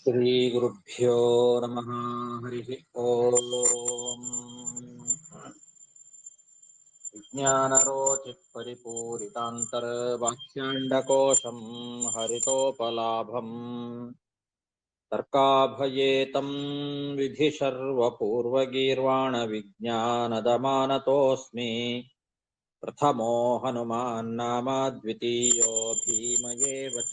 ಶ್ರೀಗುರುಭ್ಯೋ ನಮಃ. ಹರಿಃ ಓಂ. ವಿಜ್ಞಾನರೋಚಿತ್ ಪರಿಪೂರಿತಾಂತರ್ವಾಕ್ಯಾಂಡಕೋಶಂ ಹರಿತೋಪಲಾಭಂ ತರ್ಕಾಭಯೇತಂ ವಿಧಿ ಸರ್ವಪೂರ್ವಗೀರ್ವಾಣ ವಿಜ್ಞಾನದಮಾನತೋಸ್ಮಿ. ಪ್ರಥಮೋ ಹನುಮಾನ್ ನಾಮ ದ್ವಿತೀಯೋ ಭೀಮಯೇವ ಚ.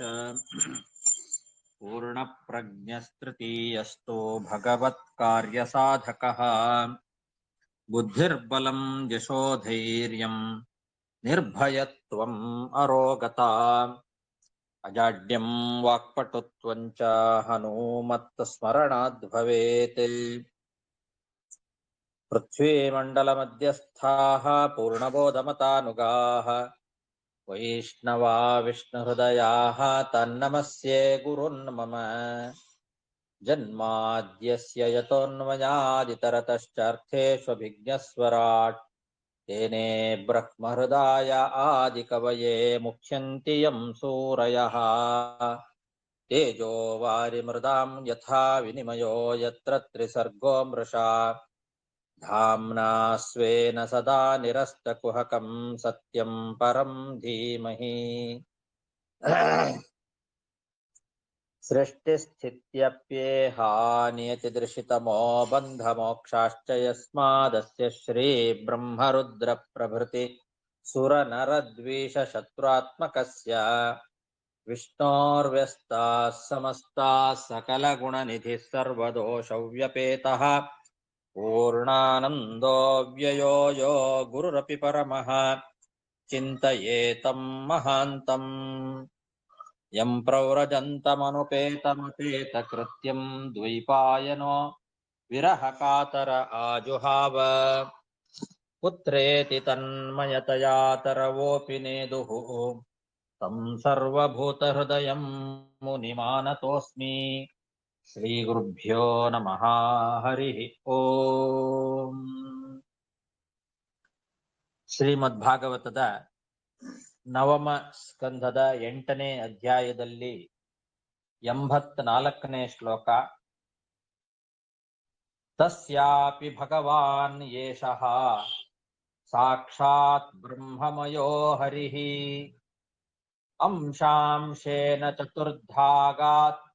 ಪೂರ್ಣಪ್ರಜ್ಞಸ್ತೃತೀಯಸ್ತು ಭಗವತ್ಕಾರ್ಯಸಾಧಕಃ. ಬುದ್ಧಿರ್ಬಲಂ ಯಶೋಧೈರ್ಯಂ ನಿರ್ಭಯತ್ವಂ ಅರೋಗತಾ. ಅಜಾಡ್ಯಂ ವಾಕ್ಪಟುತ್ವಂ ಚ ಹನುಮತ್ಸ್ಮರಣಾದ್ ಭವೇತ್. ಪೃಥ್ವೀಮಂಡಲಮಧ್ಯಸ್ಥಾಃ ಪೂರ್ಣಬೋಧಮತಾನುಗಾಃ ವೈಷ್ಣವಾ ವಿಷ್ಣುಹೃದಯಾಃ ತನ್ನಮಸ್ಯೆ ಗುರುನ್ ಮಮ. ಜನ್ಮಾದ್ಯಸ್ಯ ಯತೋನ್ಮಯಾದಿತರತಶ್ಚಾರ್ಥೇಷ್ವಭಿಜ್ಞಸ್ವರಾಟ್ ತೇನೇ ಬ್ರಹ್ಮಹೃದಾಯ ಆದಿಕವಯೇ ಮುಹ್ಯಂತಿ ಯಂ ಸೂರಯಃ. ತೇಜೋ ವಾರಿಮೃದಾಂ ಯಥಾ ವಿನಿಮಯೋ ಯತ್ರ ತ್ರಿಸರ್ಗೋ ಮೃಷಾ. ಧಾಮ್ನಾ ಸ್ವೇನ ಸದಾ ನಿರಸ್ತಕುಹಕಂ ಸತ್ಯಂ ಪರಂ ಧೀಮಹಿ. ಸೃಷ್ಟಿಸ್ಥಿತ್ಯಪ್ಯೇಹಾನಿಯತಿದೃಶಿತಮೋ ಬಂಧಮೋಕ್ಷಾಶ್ಚ ಯಸ್ಮಾದಸ್ಯ ಶ್ರೀ ಬ್ರಹ್ಮರುದ್ರ ಪ್ರಭೃತಿ ಸುರನರದ್ವೀಷ ಶತ್ರುತ್ಮಕಸ್ಯ ವಿಷ್ಣೋರ್ವ್ಯಸ್ತಾಃ ಸಮಸ್ತಾಃ ಸಕಲಗುಣನಿಧಿಃ ಸರ್ವದೋಷವ್ಯಪೇತಃ ಪೂರ್ಣಾನಂದೋ ವ್ಯಯೋ ಯೋ ಗುರುರಪಿ ಪರಮಃ ಚಿಂತಯೇತಂ ಮಹಾಂತಂ. ಯಂ ಪ್ರವ್ರಜन्तಮನುಪೇತಮಪೇತಕೃತ್ಯಂ ದ್ವೈಪಾಯನೋ ವಿರಹ ಕಾತರ ಆಜುಹಾವ. ಪುತ್ರೇತಿ ತನ್ಮಯತಯಾ ತರವೋಪಿ ನೇದುಃ ತಂ ಸರ್ವಭೂತಹೃದಯಂ ಮುನಿಮಾನತೋಸ್ಮಿ. ಶ್ರೀಗುರುಭ್ಯೋ ನಮಃ. ಹರಿಃ ಓಂ. ಶ್ರೀಮದ್ಭಾಗವತದ ನವಮ ಸ್ಕಂಧದ 8ನೇ ಅಧ್ಯಾಯದಲ್ಲಿ 84ನೇ ಶ್ಲೋಕ. ತಸ್ಯಾಪಿ ಭಗವಾನ್ ಯೇಷಃ ಸಾಕ್ಷಾತ್ ಬ್ರಹ್ಮಮಯೋ ಹರಿಃ ಅಂಶಾಂಶೇನ ಚತುರ್ಧಾಗಾತ್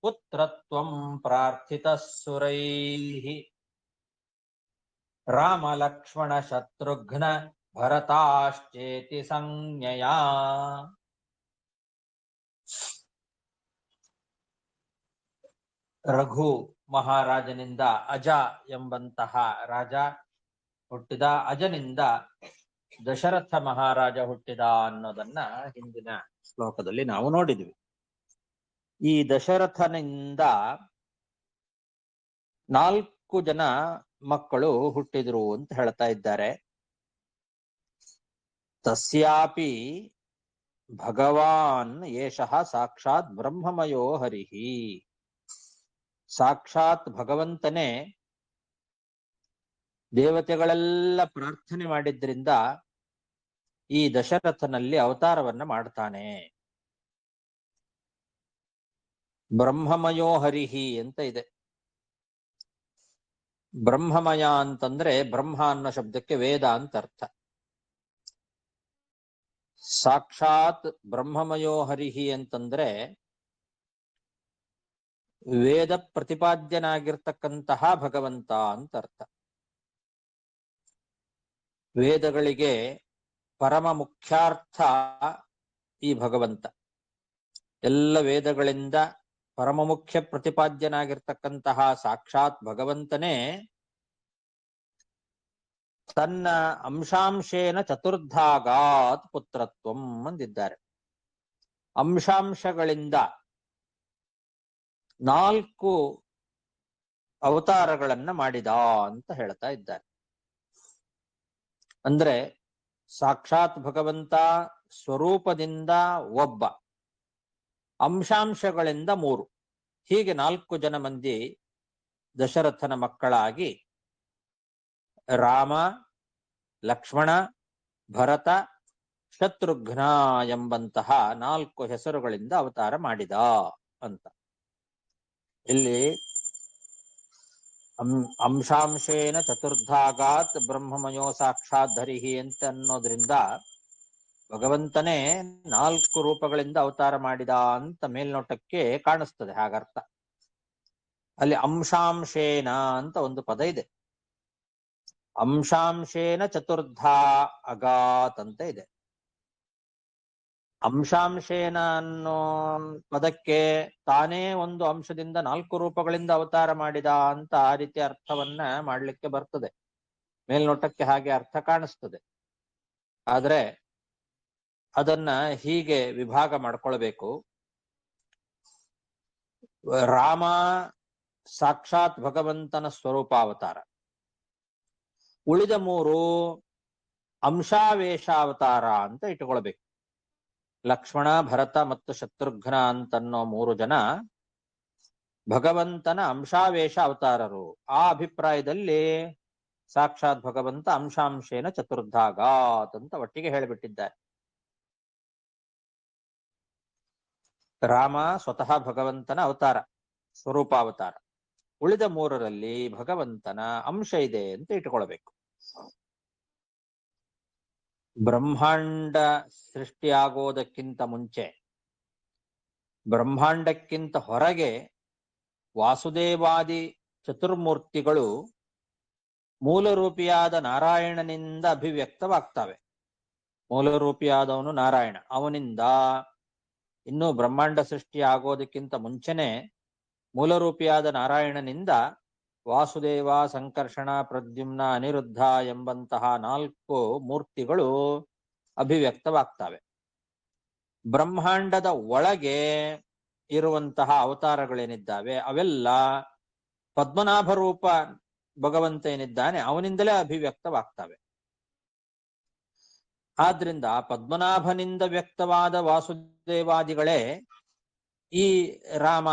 ಪುತ್ರತ್ವಂ ಪ್ರಾರ್ಥಿತಃ ಸುರೈಃ. ರಾಮಲಕ್ಷ್ಮಣ ಶತ್ರುಘ್ನ ಭರತಾಶ್ಚೇತಿ ಸಂಜ್ಞಯಾ. ರಘು ಮಹಾರಾಜನಿಂದ ಅಜ ಎಂಬಂತಹ ರಾಜ ಹುಟ್ಟಿದ. ಅಜನಿಂದ ದಶರಥ ಮಹಾರಾಜ ಹುಟ್ಟಿದ ಅನ್ನೋದನ್ನ ಹಿಂದಿನ ಶ್ಲೋಕದಲ್ಲಿ ನಾವು ನೋಡಿದ್ವಿ. ಈ ದಶರಥನಿಂದ 4 ಜನ ಮಕ್ಕಳು ಹುಟ್ಟಿದ್ರು ಅಂತ ಹೇಳ್ತಾ ಇದ್ದಾರೆ. ತಸ್ಯಾಪಿ ಭಗವಾನ್ ಯೇಷಃ ಸಾಕ್ಷಾತ್ ಬ್ರಹ್ಮಮಯೋ ಹರಿಃ. ಸಾಕ್ಷಾತ್ ಭಗವಂತನೇ ದೇವತೆಗಳೆಲ್ಲ ಪ್ರಾರ್ಥನೆ ಮಾಡಿದ್ರಿಂದ ಈ ದಶರಥನಲ್ಲಿ ಅವತಾರವನ್ನ ಮಾಡ್ತಾನೆ. ಬ್ರಹ್ಮಮಯೋ ಹರಿಃ ಅಂತ ಇದೆ. ಬ್ರಹ್ಮಮಯ ಅಂತಂದ್ರೆ ಬ್ರಹ್ಮ ಅನ್ನೋ ಶಬ್ದಕ್ಕೆ ವೇದ ಅಂತ ಅರ್ಥ. ಸಾಕ್ಷಾತ್ ಬ್ರಹ್ಮಮಯೋ ಹರಿಃ ಅಂತಂದ್ರೆ ವೇದ ಪ್ರತಿಪಾದ್ಯನಾಗಿರ್ತಕ್ಕಂತಹ ಭಗವಂತ ಅಂತ ಅರ್ಥ. ವೇದಗಳಿಗೆ ಪರಮ ಮುಖ್ಯಾರ್ಥ ಈ ಭಗವಂತ. ಎಲ್ಲ ವೇದಗಳಿಂದ ಪರಮ ಮುಖ್ಯ ಪ್ರತಿಪಾದ್ಯನಾಗಿರ್ತಕ್ಕಂತಹ ಸಾಕ್ಷಾತ್ ಭಗವಂತನೇ ತನ್ನ ಅಂಶಾಂಶೇನ ಚತುರ್ಧಾಗಾತ್ ಪುತ್ರತ್ವಂ ಅಂದಿದ್ದಾರೆ. ಅಂಶಾಂಶಗಳಿಂದ 4 ಅವತಾರಗಳನ್ನ ಮಾಡಿದ ಅಂತ ಹೇಳ್ತಾ ಇದ್ದಾರೆ. ಅಂದ್ರೆ ಸಾಕ್ಷಾತ್ ಭಗವಂತ ಸ್ವರೂಪದಿಂದ ಒಬ್ಬ, ಅಂಶಾಂಶಗಳಿಂದ 3, ಹೀಗೆ 4 ಜನ ಮಂದಿ ದಶರಥನ ಮಕ್ಕಳಾಗಿ ರಾಮ, ಲಕ್ಷ್ಮಣ, ಭರತ, ಶತ್ರುಘ್ನ ಎಂಬಂತಹ 4 ಹೆಸರುಗಳಿಂದ ಅವತಾರ ಮಾಡಿದ ಅಂತ. ಇಲ್ಲಿ ಅಂಶಾಂಶೇನ ಚತುರ್ಧಾಗಾತ್ ಬ್ರಹ್ಮಮಯೋ ಸಾಕ್ಷಾತ್ ಧರಿಹಿ ಅಂತ ಅನ್ನೋದ್ರಿಂದ ಭಗವಂತನೇ 4 ರೂಪಗಳಿಂದ ಅವತಾರ ಮಾಡಿದ ಅಂತ ಮೇಲ್ನೋಟಕ್ಕೆ ಕಾಣಿಸ್ತದೆ. ಹಾಗರ್ಥ. ಅಲ್ಲಿ ಅಂಶಾಂಶೇನ ಅಂತ ಒಂದು ಪದ ಇದೆ. ಅಂಶಾಂಶೇನ ಚತುರ್ಧಾ ಅಗಾತ್ ಅಂತ ಇದೆ. ಅಂಶಾಂಶೇನ ಅನ್ನೋ ಪದಕ್ಕೆ ತಾನೇ ಒಂದು ಅಂಶದಿಂದ 4 ರೂಪಗಳಿಂದ ಅವತಾರ ಮಾಡಿದ ಅಂತ ಆ ರೀತಿ ಅರ್ಥವನ್ನ ಮಾಡ್ಲಿಕ್ಕೆ ಬರ್ತದೆ. ಮೇಲ್ನೋಟಕ್ಕೆ ಹಾಗೆ ಅರ್ಥ ಕಾಣಿಸ್ತದೆ. ಆದ್ರೆ ಅದನ್ನ ಹೀಗೆ ವಿಭಾಗ ಮಾಡ್ಕೊಳ್ಬೇಕು. ರಾಮ ಸಾಕ್ಷಾತ್ ಭಗವಂತನ ಸ್ವರೂಪಾವತಾರ. ಉಳಿದ 3 ಅಂಶಾವೇಶಾವತಾರ ಅಂತ ಇಟ್ಕೊಳ್ಬೇಕು. ಲಕ್ಷ್ಮಣ, ಭರತ ಮತ್ತು ಶತ್ರುಘ್ನ ಅಂತನ್ನೋ 3 ಜನ ಭಗವಂತನ ಅಂಶಾವೇಶ ಅವತಾರರು. ಆ ಅಭಿಪ್ರಾಯದಲ್ಲಿ ಸಾಕ್ಷಾತ್ ಭಗವಂತ ಅಂಶಾಂಶೇನ ಚತುರ್ಧಾಗಾತ್ ಅಂತ ಒಟ್ಟಿಗೆ ಹೇಳಿಬಿಟ್ಟಿದ್ದಾರೆ. ರಾಮ ಸ್ವತಃ ಭಗವಂತನ ಅವತಾರ, ಸ್ವರೂಪಾವತಾರ. ಉಳಿದ 3ರಲ್ಲಿ ಭಗವಂತನ ಅಂಶ ಇದೆ ಅಂತ ಇಟ್ಕೊಳ್ಬೇಕು. ಬ್ರಹ್ಮಾಂಡ ಸೃಷ್ಟಿಯಾಗೋದಕ್ಕಿಂತ ಮುಂಚೆ, ಬ್ರಹ್ಮಾಂಡಕ್ಕಿಂತ ಹೊರಗೆ ವಾಸುದೇವಾದಿ ಚತುರ್ಮೂರ್ತಿಗಳು ಮೂಲರೂಪಿಯಾದ ನಾರಾಯಣನಿಂದ ಅಭಿವ್ಯಕ್ತವಾಗ್ತವೆ. ಮೂಲರೂಪಿಯಾದವನು ನಾರಾಯಣ. ಅವನಿಂದ ಇನ್ನು ಬ್ರಹ್ಮಾಂಡ ಸೃಷ್ಟಿ ಆಗೋದಕ್ಕಿಂತ ಮುಂಚೆನೆ ಮೂಲರೂಪಿಯಾದ ನಾರಾಯಣನಿಂದ ವಾಸುದೇವ, ಸಂಕರ್ಷಣ, ಪ್ರದ್ಯುಮ್ನ, ಅನಿರುದ್ಧ ಎಂಬಂತಹ 4 ಮೂರ್ತಿಗಳು ಅಭಿವ್ಯಕ್ತವಾಗ್ತವೆ. ಬ್ರಹ್ಮಾಂಡದ ಒಳಗೆ ಇರುವಂತಹ ಅವತಾರಗಳೇನಿದ್ದಾವೆ ಅವೆಲ್ಲ ಪದ್ಮನಾಭ ರೂಪ ಭಗವಂತ ಏನಿದ್ದಾನೆ ಅವನಿಂದಲೇ ಅಭಿವ್ಯಕ್ತವಾಗ್ತವೆ. ಆದ್ರಿಂದ ಪದ್ಮನಾಭನಿಂದ ವ್ಯಕ್ತವಾದ ವಾಸುದೇವಾದಿಗಳೇ ಈ ರಾಮ,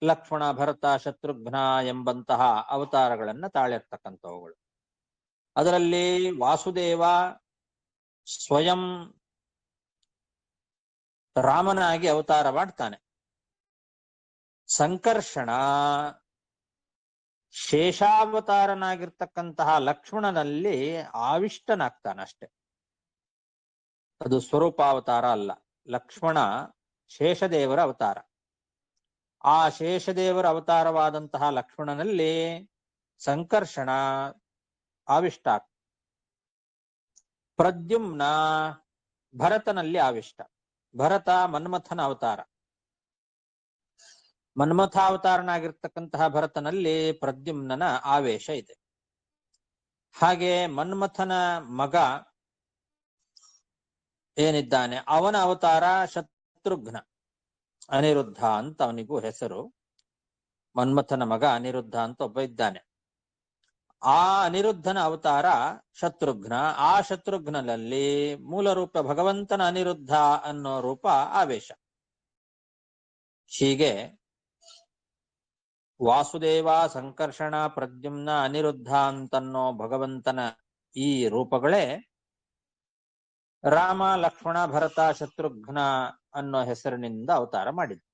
ಲಕ್ಷ್ಮಣ, ಭರತ, ಶತ್ರುಘ್ನ ಎಂಬಂತಹ ಅವತಾರಗಳನ್ನ ತಾಳಿರ್ತಕ್ಕಂಥವುಗಳು. ಅದರಲ್ಲಿ ವಾಸುದೇವ ಸ್ವಯಂ ರಾಮನಾಗಿ ಅವತಾರ ಮಾಡ್ತಾನೆ. ಸಂಕರ್ಷಣ ಶೇಷಾವತಾರನಾಗಿರ್ತಕ್ಕಂತಹ ಲಕ್ಷ್ಮಣನಲ್ಲಿ ಆವಿಷ್ಟನಾಗ್ತಾನಷ್ಟೆ. ಅದು ಸ್ವರೂಪಾವತಾರ ಅಲ್ಲ. ಲಕ್ಷ್ಮಣ ಶೇಷದೇವರ ಅವತಾರ. ಆ ಶೇಷದೇವರ ಅವತಾರವಾದಂತಹ ಲಕ್ಷ್ಮಣನಲ್ಲಿ ಸಂಕರ್ಷಣ ಆವಿಷ್ಟ. ಪ್ರದ್ಯುಮ್ನ ಭರತನಲ್ಲಿ ಆವಿಷ್ಟ. ಭರತ ಮನ್ಮಥನ ಅವತಾರ. ಮನ್ಮಥಾವತಾರನಾಗಿರ್ತಕ್ಕಂತಹ ಭರತನಲ್ಲಿ ಪ್ರದ್ಯುಮ್ನನ ಆವೇಶ ಇದೆ. ಹಾಗೆ ಮನ್ಮಥನ ಮಗ ಏನಿದ್ದಾನೆ ಅವನ ಅವತಾರ ಶತ್ರುಘ್ನ, ಅನಿರುದ್ಧ ಅಂತ ಅವನಿಗೂ ಹೆಸರು. ಮನ್ಮಥನ ಮಗ ಅನಿರುದ್ಧ ಅಂತ ಒಬ್ಬ ಇದ್ದಾನೆ. ಆ ಅನಿರುದ್ಧನ ಅವತಾರ ಶತ್ರುಘ್ನ. ಆ ಶತ್ರುಘ್ನಲ್ಲಿ ಮೂಲ ರೂಪ ಭಗವಂತನ ಅನಿರುದ್ಧ ಅನ್ನೋ ರೂಪ ಆವೇಶ. ಹೀಗೆ ವಾಸುದೇವ, ಸಂಕರ್ಷಣ, ಪ್ರದ್ಯುಮ್ನ, ಅನಿರುದ್ಧ ಅಂತನ್ನೋ ಭಗವಂತನ ಈ ರೂಪಗಳೇ ರಾಮ, ಲಕ್ಷ್ಮಣ, ಭರತ, ಶತ್ರುಘ್ನ ಅನ್ನೋ ಹೆಸರಿನಿಂದ ಅವತಾರ ಮಾಡಿದ್ರು.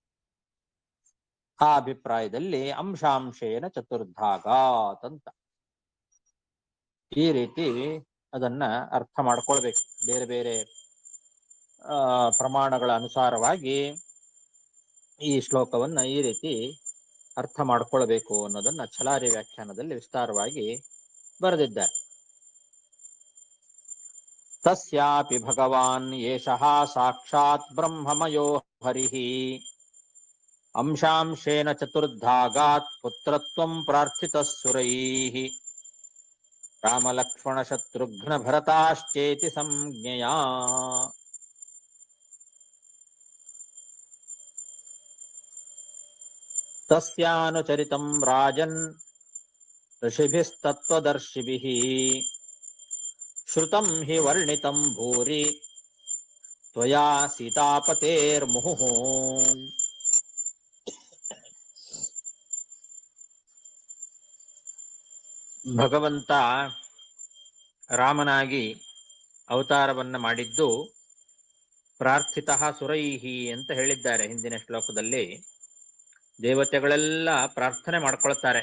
ಆ ಅಭಿಪ್ರಾಯದಲ್ಲಿ ಅಂಶಾಂಶೇನ ಚತುರ್ಧಾಗಾತ್ ಅಂತ ಈ ರೀತಿ ಅದನ್ನ ಅರ್ಥ ಮಾಡ್ಕೊಳ್ಬೇಕು. ಬೇರೆ ಬೇರೆ ಪ್ರಮಾಣಗಳ ಅನುಸಾರವಾಗಿ ಈ ಶ್ಲೋಕವನ್ನ ಈ ರೀತಿ ಅರ್ಥ ಮಾಡ್ಕೊಳ್ಬೇಕು ಅನ್ನೋದನ್ನ ಛಲಾರಿ ವ್ಯಾಖ್ಯಾನದಲ್ಲಿ ವಿಸ್ತಾರವಾಗಿ ಬರೆದಿದ್ದಾರೆ. ತಸ್ಯಾಪಿ ಭಗವಾನ್ ಯೇಷಃ ಸಾಕ್ಷಾತ್ ಬ್ರಹ್ಮಮಯೋ ಹರಿಃ ಅಂಶಾಂಶೇನ ಚತುರ್ಧಾಗಾತ್ ಪುತ್ರತ್ವಂ ಪ್ರಾರ್ಥಿತಃ ಸುರೈಃ ರಾಮಲಕ್ಷ್ಮಣ ಶತ್ರುಘ್ನ ಭರತಾಶ್ಚೇತಿ ಸಂಜ್ಞೆಯಾ. ತಸ್ಯಾನುಚರಿತಂ ರಾಜನ್ ಋಷಿಭಿಸ್ತತ್ವದರ್ಶಿಭಿಃ ಶ್ರುತಂ ಹಿ ವರ್ಣಿತಂ ಭೂರಿ ತ್ವಯಾ ಸೀತಾಪತೇರ್ಮುಹುಃ. ಭಗವಂತ ರಾಮನಾಗಿ ಅವತಾರವನ್ನ ಮಾಡಿದ್ದು ಪ್ರಾರ್ಥಿತಃ ಸುರೈಹಿ ಅಂತ ಹೇಳಿದ್ದಾರೆ ಹಿಂದಿನ ಶ್ಲೋಕದಲ್ಲಿ. ದೇವತೆಗಳೆಲ್ಲ ಪ್ರಾರ್ಥನೆ ಮಾಡ್ಕೊಳ್ತಾರೆ.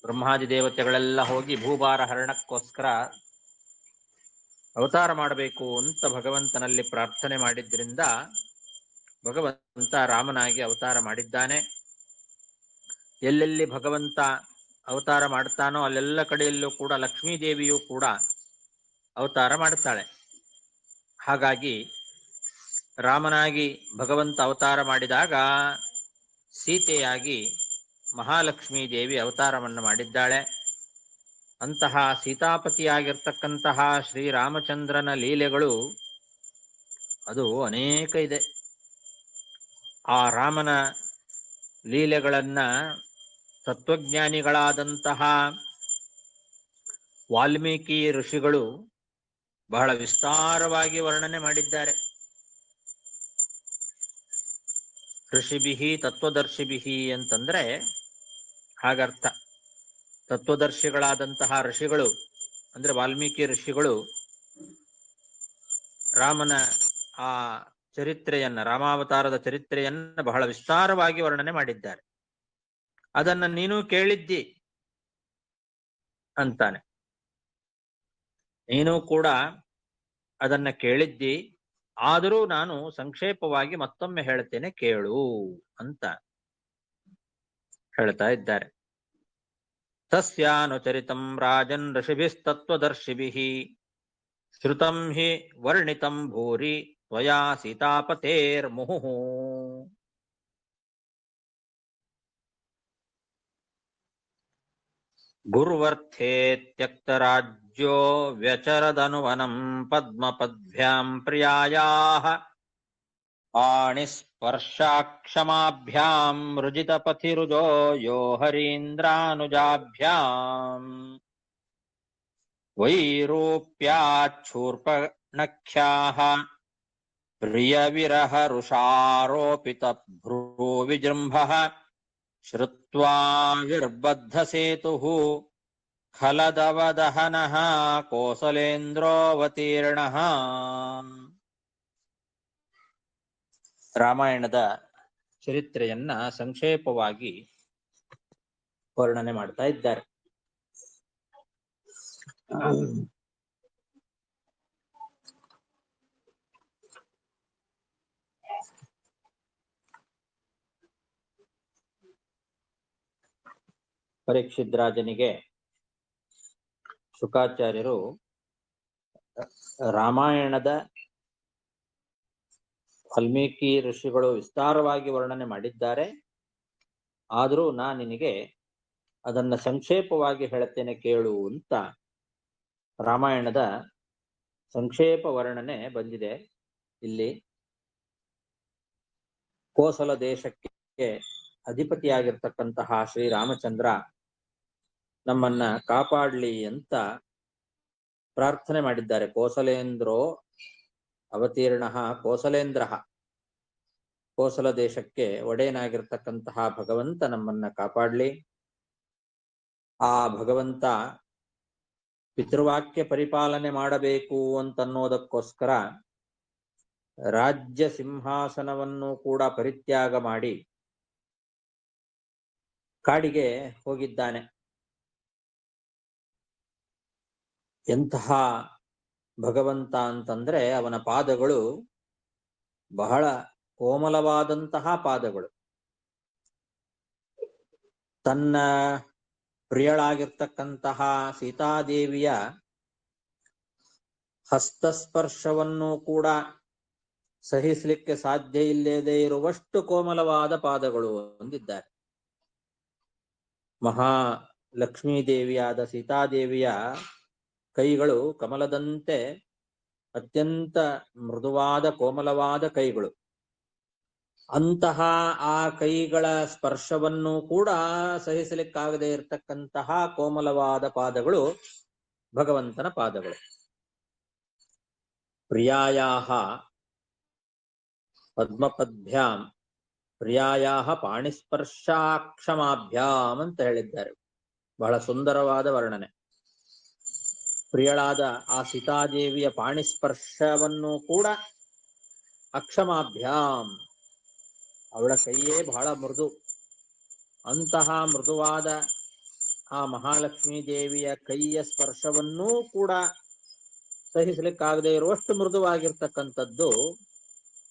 ಬ್ರಹ್ಮಾದಿ ದೇವತೆಗಳೆಲ್ಲ ಹೋಗಿ ಭೂಭಾರ ಹರಣಕ್ಕೋಸ್ಕರ ಅವತಾರ ಮಾಡಬೇಕು ಅಂತ ಭಗವಂತನಲ್ಲಿ ಪ್ರಾರ್ಥನೆ ಮಾಡಿದ್ರಿಂದ ಭಗವಂತ ರಾಮನಾಗಿ ಅವತಾರ ಮಾಡಿದ್ದಾನೆ. ಎಲ್ಲೆಲ್ಲಿ ಭಗವಂತ ಅವತಾರ ಮಾಡ್ತಾನೋ ಅಲ್ಲೆಲ್ಲ ಕಡೆಯಲ್ಲೂ ಕೂಡ ಲಕ್ಷ್ಮೀ ದೇವಿಯೂ ಕೂಡ ಅವತಾರ ಮಾಡುತ್ತಾಳೆ. ಹಾಗಾಗಿ ರಾಮನಾಗಿ ಭಗವಂತ ಅವತಾರ ಮಾಡಿದಾಗ ಸೀತೆಯಾಗಿ ಮಹಾಲಕ್ಷ್ಮೀ ದೇವಿ ಅವತಾರವನ್ನು ಮಾಡಿದ್ದಾಳೆ. ಅಂತಹ ಸೀತಾಪತಿಯಾಗಿರ್ತಕ್ಕಂತಹ ಶ್ರೀರಾಮಚಂದ್ರನ ಲೀಲೆಗಳು ಅದು ಅನೇಕ ಇದೆ. ಆ ರಾಮನ ಲೀಲೆಗಳನ್ನ ತತ್ವಜ್ಞಾನಿಗಳಾದಂತಹ ವಾಲ್ಮೀಕಿ ಋಷಿಗಳು ಬಹಳ ವಿಸ್ತಾರವಾಗಿ ವರ್ಣನೆ ಮಾಡಿದ್ದಾರೆ. ಋಷಿಭಿಹಿ ತತ್ವದರ್ಶಿಭಿಹಿ ಅಂತಂದ್ರೆ ಹಾಗರ್ಥ. ತತ್ವದರ್ಶಿಗಳಾದಂತಹ ಋಷಿಗಳು ಅಂದ್ರೆ ವಾಲ್ಮೀಕಿ ಋಷಿಗಳು ರಾಮನ ಆ ಚರಿತ್ರೆಯನ್ನ, ರಾಮಾವತಾರದ ಚರಿತ್ರೆಯನ್ನ ಬಹಳ ವಿಸ್ತಾರವಾಗಿ ವರ್ಣನೆ ಮಾಡಿದ್ದಾರೆ. ಅದನ್ನ ನೀನು ಕೇಳಿದ್ದಿ ಅಂತಾನೆ. ನೀನು ಕೂಡ ಅದನ್ನ ಕೇಳಿದ್ದಿ, ಆದರೂ ನಾನು ಸಂಕ್ಷೇಪವಾಗಿ ಮತ್ತೊಮ್ಮೆ ಹೇಳ್ತೇನೆ ಕೇಳು ಅಂತ ಹೇಳ್ತಾ ಇದ್ದಾರೆ. ತಸ್ಯಾನುಚರಿತಂ ರಾಜನ್ ಋಷಿಭಿಸ್ತತ್ವದರ್ಶಿಭಿಃ ಶ್ರುತಂ ಹಿ ವರ್ಣಿತಂ ಭೂರಿ ತ್ವಯಾ ಸೀತಾಪತೇರ್ಮುಹುಃ. ಗುರ್ವರ್ಥೇ ತ್ಯಕ್ತರಾಜ್ಯೋ ವ್ಯಚರದನುವನಂ ಪದ್ಮಪದ್ಭ್ಯಾಂ ಪ್ರಿಯಾಯಾಃ ಪಾಣಿಸ್ಪರ್ಶಾಕ್ಷಮಾಭ್ಯಾಂ ರುಜಿತಪಥಿರುಜೋ ಯೋ ಹರೀಂದ್ರಾನುಜಾಭ್ಯಾಂ ವೈರೂಪ್ಯಾಚ್ಛೂರ್ಪಣಖ್ಯಾಃ ಪ್ರಿಯವಿರಹರುಷಾರೋಪಿತಭ್ರೂವಿಜೃಂಭಃ ಶ್ರುತ್ವಾ ವಿರ್ಬದ್ಧಸೇತುಃ ಖಲದವದಹನಃ ಕೋಸಲೇಂದ್ರೋವತೀರ್ಣಃ. ರಾಮಾಯಣದ ಚರಿತ್ರೆಯನ್ನ ಸಂಕ್ಷೇಪವಾಗಿ ವರ್ಣನೆ ಮಾಡ್ತಾ ಇದ್ದಾರೆ. ಪರೀಕ್ಷಿತ್ ರಾಜನಿಗೆ ಶುಕಾಚಾರ್ಯರು ರಾಮಾಯಣದ ವಾಲ್ಮೀಕಿ ಋಷಿಗಳು ವಿಸ್ತಾರವಾಗಿ ವರ್ಣನೆ ಮಾಡಿದ್ದಾರೆ, ಆದರೂ ನಾನು ನಿನಗೆ ಅದನ್ನ ಸಂಕ್ಷೇಪವಾಗಿ ಹೇಳುತ್ತೇನೆ ಕೇಳು ಅಂತ ರಾಮಾಯಣದ ಸಂಕ್ಷೇಪ ವರ್ಣನೆ ಬಂದಿದೆ. ಇಲ್ಲಿ ಕೋಸಲ ದೇಶಕ್ಕೆ ಅಧಿಪತಿಯಾಗಿರ್ತಕ್ಕಂತಹ ಶ್ರೀರಾಮಚಂದ್ರ ನಮ್ಮನ್ನ ಕಾಪಾಡ್ಲಿ ಅಂತ ಪ್ರಾರ್ಥನೆ ಮಾಡಿದ್ದಾರೆ. ಕೋಸಲೇಂದ್ರೋ ಅವತೀರ್ಣ ಕೋಸಲೇಂದ್ರ, ಕೋಸಲ ದೇಶಕ್ಕೆ ಒಡೆಯನಾಗಿರ್ತಕ್ಕಂತಹ ಭಗವಂತ ನಮ್ಮನ್ನ ಕಾಪಾಡ್ಲಿ. ಆ ಭಗವಂತ ಪಿತೃವಾಕ್ಯ ಪರಿಪಾಲನೆ ಮಾಡಬೇಕು ಅಂತನ್ನೋದಕ್ಕೋಸ್ಕರ ರಾಜ್ಯ ಸಿಂಹಾಸನವನ್ನು ಕೂಡ ಪರಿತ್ಯಾಗ ಮಾಡಿ ಕಾಡಿಗೆ ಹೋಗಿದ್ದಾನೆ. ಎಂತಹ ಭಗವಂತ ಅಂತಂದ್ರೆ ಅವನ ಪಾದಗಳು ಬಹಳ ಕೋಮಲವಾದಂತಹ ಪಾದಗಳು. ತನ್ನ ಪ್ರಿಯಳಾಗಿರ್ತಕ್ಕಂತಹ ಸೀತಾದೇವಿಯ ಹಸ್ತಸ್ಪರ್ಶವನ್ನು ಕೂಡ ಸಹಿಸಲಿಕ್ಕೆ ಸಾಧ್ಯ ಇಲ್ಲದೆ ಇರುವಷ್ಟು ಕೋಮಲವಾದ ಪಾದಗಳು ಹೊಂದಿದ್ದಾರೆ. ಮಹಾಲಕ್ಷ್ಮೀ ದೇವಿಯಾದ ಸೀತಾದೇವಿಯ ಕೈಗಳು ಕಮಲದಂತೆ ಅತ್ಯಂತ ಮೃದುವಾದ ಕೋಮಲವಾದ ಕೈಗಳು. ಅಂತಹ ಆ ಕೈಗಳ ಸ್ಪರ್ಶವನ್ನು ಕೂಡ ಸಹಿಸಲಿಕ್ಕಾಗದೇ ಇರತಕ್ಕಂತಹ ಕೋಮಲವಾದ ಪಾದಗಳು ಭಗವಂತನ ಪಾದಗಳು. ಪ್ರಿಯಾಯಾಹ ಪದ್ಮಪದ್ಭ್ಯಾಂ ಪ್ರಿಯಾಯಾಹ ಪಾಣಿಸ್ಪರ್ಶಾಕ್ಷಮಾಭ್ಯಾಂ ಅಂತ ಹೇಳಿದ್ದಾರೆ. ಬಹಳ ಸುಂದರವಾದ ವರ್ಣನೆ. ಪ್ರಿಯಳಾದ ಆ ಸೀತಾದೇವಿಯ ಪಾಣಿಸ್ಪರ್ಶವನ್ನು ಕೂಡ ಅಕ್ಷಮಾಭ್ಯಾಂ, ಅವಳ ಕೈಯೇ ಬಹಳ ಮೃದು, ಅಂತಹ ಮೃದುವಾದ ಆ ಮಹಾಲಕ್ಷ್ಮೀ ದೇವಿಯ ಕೈಯ ಸ್ಪರ್ಶವನ್ನೂ ಕೂಡ ಸಹಿಸಲಿಕ್ಕಾಗದೇ ಇರುವಷ್ಟು ಮೃದುವಾಗಿರ್ತಕ್ಕಂಥದ್ದು